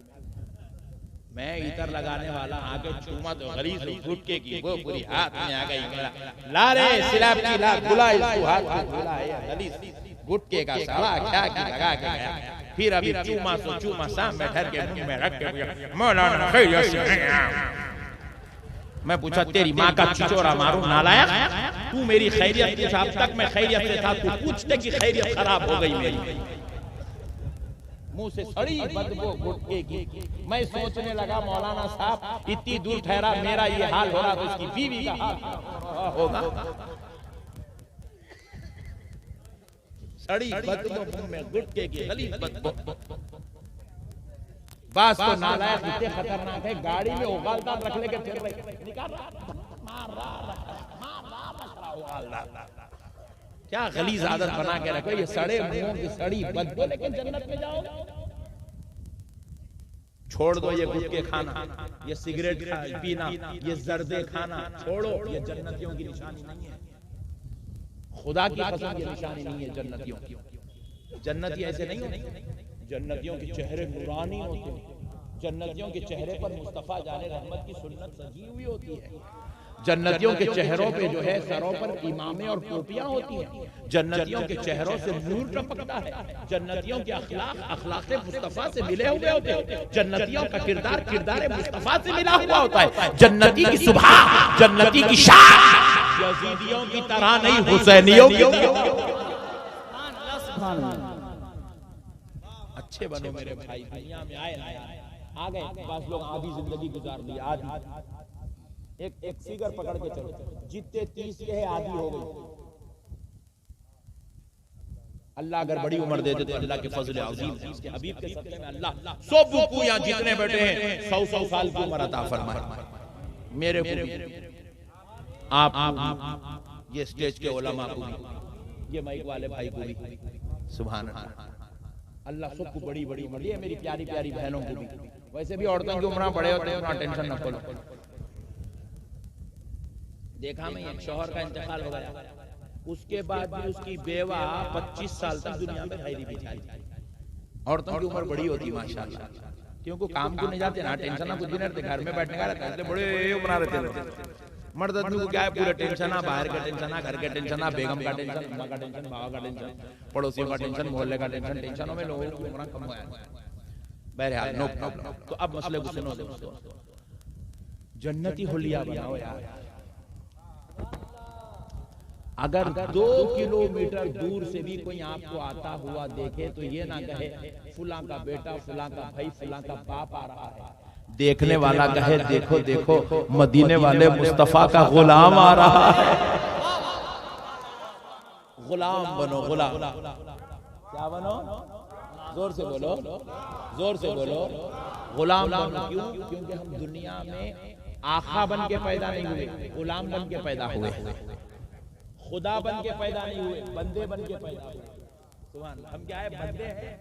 मैं इतर लगाने वाला आगे चूमा तो गलीज गुटके की वो पूरी हाथ में आ गई। मेरा ला रे सिलाब की ला बुला इसको हाथ में बुला है गलीज गुटके का साला क्या की लगा के गया। फिर अभी चूमा सो चूमा सामने ठहर के मुंह में रख के मौलाना खैरियत से। मैं पूछा तेरी माँ का चिचोरा मारूं नालायक, तू मेरी खैरियत पूछ, अब तक मैं खैरियत से था, तू पूछने की खैरियत खराब हो गई मेरी। मुंह से सड़ी बदबू गुटके की। मैं सोचने लगा मौलाना साहब इतनी दूर ठहरा, मेरा ये हाल हो रहा तो उसकी बीवी का हाल होगा। सड़ी बदबू मुंह में गुटके की गलीज बदबू। बस तो नालायक इतने खतरनाक है, गाड़ी में उगालता रख लेके फिर रहे, निकाल मार रहा। क्या गलीज आदत बना के रखो, ये सड़े मुंहों की सड़ी बदबू, लेकिन जन्नत में जाओ। छोड़ दो ये गुटखे खाना, ये सिगरेट पीना, ये जर्दे खाना छोड़ो, ये जन्नतियों की निशानी नहीं है। खुदा की कसम ये निशानी नहीं है जन्नतियों की। जन्नती ऐसे नहीं होते, जन्नतियों के चेहरे नूरानी होते हैं, जन्नतियों के चेहरे पर मुस्तफा जाने रहमत की सुन्नत सजी हुई होती है, जन्नतियों के चेहरों पे जो है सरों पर इमामे और टोपियां होती हैं, जन्नतियों के चेहरों से नूर टपकता है, जन्नतियों के अखलाक मुस्तफा से मिले हुए होते हैं, जन्नतियों का किरदार मुस्तफा से मिला हुआ होता है। जन्नती की सुबह, जन्नती की शाम यजीदियों की तरह नहीं, हुसैनियों की। अच्छे बनो मेरे भाई, दुनिया में आए आ गए, बस लोग आधी जिंदगी गुजार ली, आधी एक फिगर पकड़ के चलो, जितने 30 के है आधी हो गई। अल्लाह अगर बड़ी उम्र दे दे तो अल्लाह के फजल अजीम है, उसके हबीब के सदक़े में अल्लाह सब को यहाँ जितने बैठे हैं 100 साल की उम्र अता फरमाए। मेरे को आप ये स्टेज के उलमा को भी, ये माइक वाले भाई को भी सुभान अल्लाह, अल्लाह सबको बड़ी बड़ी उम्र दी है, मेरी प्यारी प्यारी बहनों को भी। वैसे भी औरतों की उम्र बड़े होते हैं, उतना टेंशन न करो। देखा मैं एक शौहर का इंतकाल हो गया, उसके बाद भी उसकी बेवा 25 साल तक दुनिया में खैरी बिछाई। औरतों की उम्र बड़ी होती माशाल्लाह, क्योंकि काम को नहीं जाते ना, टेंशन ना कुछ भी नहीं रहते, घर में बैठने का रहता है, बड़े उम्र रहते। मर्द आदमी को क्या है, पूरा टेंशन है, बाहर का टेंशन है, घर का टेंशन है, बेगम का टेंशन, अम्मा का टेंशन, बाबा का टेंशन, पड़ोसियों का टेंशन, मोहल्ले का टेंशन, टेंशनों में लोगों की उम्र कम हुआ है। बहरहाल नो प्रॉब्लम। तो अब मसले को सुनो दोस्तों, जन्नती हुलिया बनाओ यार। अगर 2 किलोमीटर दूर से भी कोई आपको आता हुआ देखे तो ये ना कहे फुला का बेटा, फुला का भाई, फुला का बाप आ रहा है। देखने वाला कहे देखो देखो मदीने वाले मुस्तफा का गुलाम आ रहा है। गुलाम बनो, गुलाम। क्या बनो? जोर से बोलो, जोर से बोलो। गुलाम बनो। क्यों? क्योंकि हम दुनिया में आका बन के पैदा नहीं हुए, गुलाम बन के पैदा हुए। खुदा बन के पैदा नहीं हुए, बंदे बन के पैदा हुए। सुभान अल्लाह। हम क्या है? बंदे हैं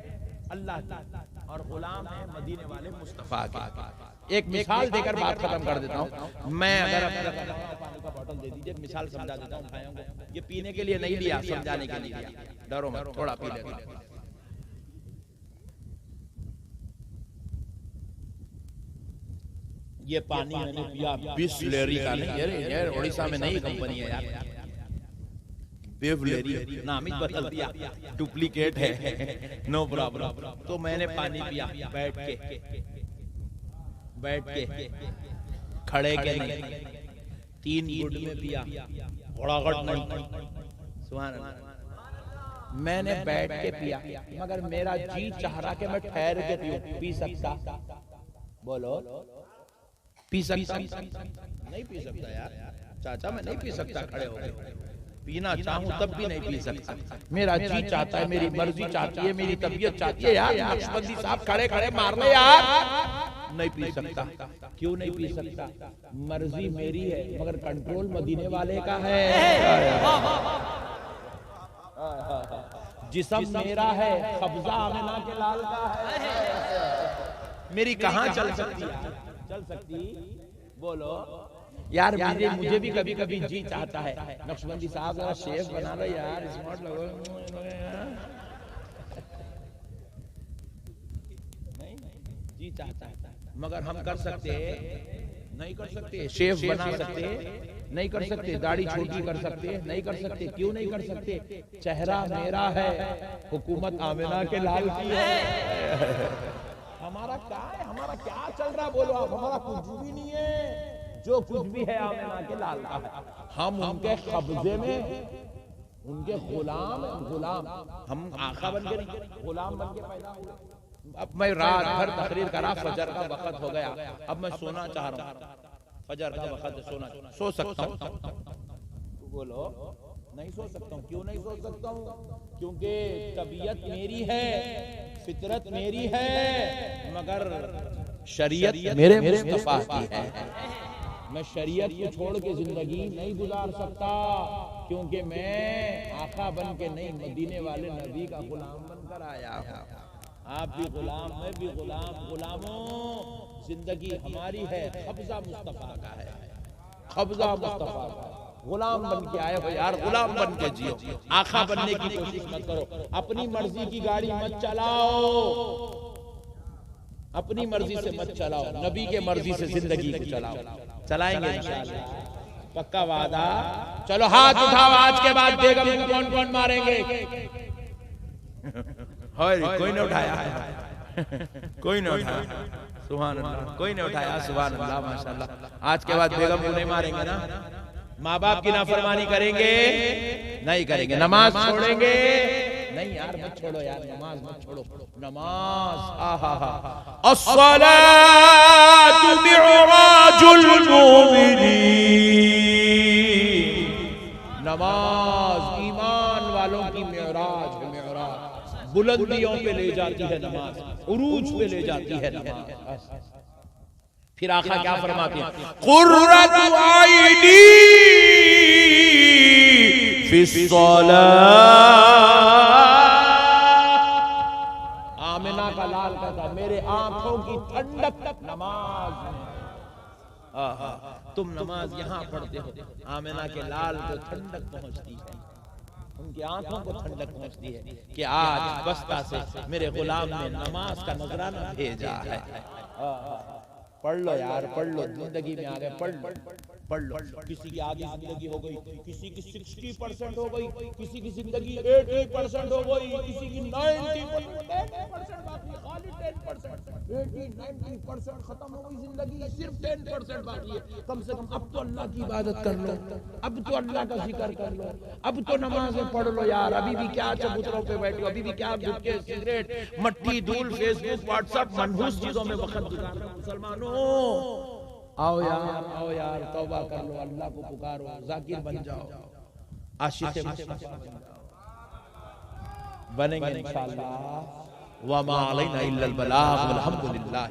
अल्लाह के और गुलाम है मदीने वाले मुस्तफा के। एक मिसाल देकर बात खत्म कर देता हूँ। मैं अगर पानी का बोतल दे दीजिए, मिसाल समझा देता हूँ भाइयों को। ये पीने के लिए नहीं लिया, समझाने के लिए लिया। डरो मत, थोड़ा पी लेगा। ये पानी मैंने पिया बिस्लेरी का नहीं है, यार उड़ीसा में नई कंपनी है यार, बिस्लेरी नाम ही बदल दिया, डुप्लीकेट है, नो प्रॉब्लम। तो मैंने पानी पिया बैठ के खड़े के नहीं, 3 घुट में पिया, घोड़ाघट नहीं। सुभान अल्लाह। मैंने बैठ के पिया, मगर मेरा जी चाह रहा कि मैं ठहर के पीऊं। पी सकता? बोलो, पी सकता? नहीं पी सकता यार चाचा, मैं नहीं पी सकता खड़े होकर। पीना चाहूं तब भी नहीं पी सकता। मेरा जी चाहता है, मेरी मर्जी चाहती है, मेरी तबीयत चाहती है यार नक्शबंदी साहब खड़े खड़े मार ले यार। नहीं पी सकता। क्यों नहीं पी सकता? मर्जी मेरी है मगर कंट्रोल मदीने वाले का है। जिस्म मेरा है, कब्जा आमिना के लाल का है। मेरी कहां चल सकती है? चल सकती? बोलो यार। मुझे भी कभी कभी जी चाहता है, नक्शबंदी साहब जरा शेफ बना लो यार, स्मार्ट लगो। नहीं जी चाहता है, मगर हम कर सकते? नहीं कर सकते। शेफ बना सकते? नहीं कर सकते। दाढ़ी छोटी कर सकते? नहीं कर सकते। क्यों नहीं कर सकते? चेहरा मेरा है, हुकूमत आमिना के लाल की है। हमारा क्या है? हमारा क्या चल रहा? बोलो आप। हमारा कुछ भी नहीं है, जो कुछ भी है आमिना के लाल का है। हम उनके कब्जे में, उनके गुलाम। हम आका बन के नहीं, गुलाम बन के पैदा हुए। अब मैं रात भर तकरीर करा, फजर का वक्त हो गया, अब मैं सोना चाह रहा हूँ। फजर का वक्त सोना, सो सकता हूँ? बोलो नहीं सो सकता हूँ। क्यों नहीं सो सकता हूँ? क्योंकि तबीयत मेरी है, फितरत मेरी है, मगर शरीयत मेरे मुस्तफा की है। मैं शरीयत को छोड़ के जिंदगी नहीं गुजार सकता, क्योंकि मैं आका बन के नहीं, मदीने वाले नबी का गुलाम बनकर आया हूँ। आप भी गुलाम, मैं भी गुलाम। गुलामों, जिंदगी हमारी है, कब्जा मुस्तफा का है, कब्जा मुस्तफा का। गुलाम बन के आए हो यार, गुलाम बन के जियो। आका बनने की कोशिश मत करो। अपनी मर्जी की गाड़ी मत चलाओ, अपनी मर्जी से मत चलाओ, नबी के मर्जी से जिंदगी को चलाओ। चलाएंगे इंशाअल्लाह, पक्का वादा। चलो हाथ उठाओ, आज के बाद बेगम को कौन कौन मारेंगे? कोई नहीं उठाया, कोई नहीं उठाया। सुभान अल्लाह, कोई नहीं उठाया। सुभान अल्लाह, माशाअल्लाह। आज के बाद बेगम को नहीं मारेंगे ना? माँ बाप की नाफरमानी करेंगे? नहीं करेंगे। नमाज छोड़ेंगे? नहीं यार मत छोड़ो यार, नमाज मत छोड़ो। नमाज अस्सलातु मिअराजुल मुमिनीन। नमाज ईमान वालों की मिअराज है। मिअराज बुलंदियों पे ले जाती है नमाज, उरूज पे ले जाती है नमाज। फिर आका क्या फरमाते हैं? कुर्रतु आइनी फिस्सलाह। आमिना का लाल कहता, मेरे आंखों की ठंडक नमाज में। तुम नमाज यहाँ पढ़ते हो, आमिना के लाल को ठंडक पहुंचती है, उनकी आंखों को ठंडक पहुंचती है कि आज बस्ता से मेरे गुलाम ने नमाज का नजराना भेजा है। पढ़ लो यार, पढ़ लो, जिंदगी में आगे पढ़ लो, पढ़ लो। किसी की आधी जिंदगी हो गई, किसी की 60% हो गई, किसी की जिंदगी 80% हो गई, किसी की 90% बाकी, खाली 10%। 80-90% खत्म हो गई जिंदगी, सिर्फ 10% बाकी है। कम से कम अब तो अल्लाह की इबादत कर लो, अब तो अल्लाह का जिक्र कर लो, अब तो नमाजें पढ़ लो यार। अभी भी क्या चबूतरों पे बैठे हो, अभी भी क्या गुटके, सिगरेट, मट्टी, धूल, फेसबुक, व्हाट्सएप, मनहूस चीजों में वक्त गुजार रहे हो। मुसलमानों आओ यार, तौबा कर लो, अल्लाह को पुकारो, जाकिर बन जाओ, आशिक़ मुस्तफ़ा बनेंगे इंशाअल्लाह। वमा अलैना इल्लल बलाग, वल्हम्दुलिल्लाह।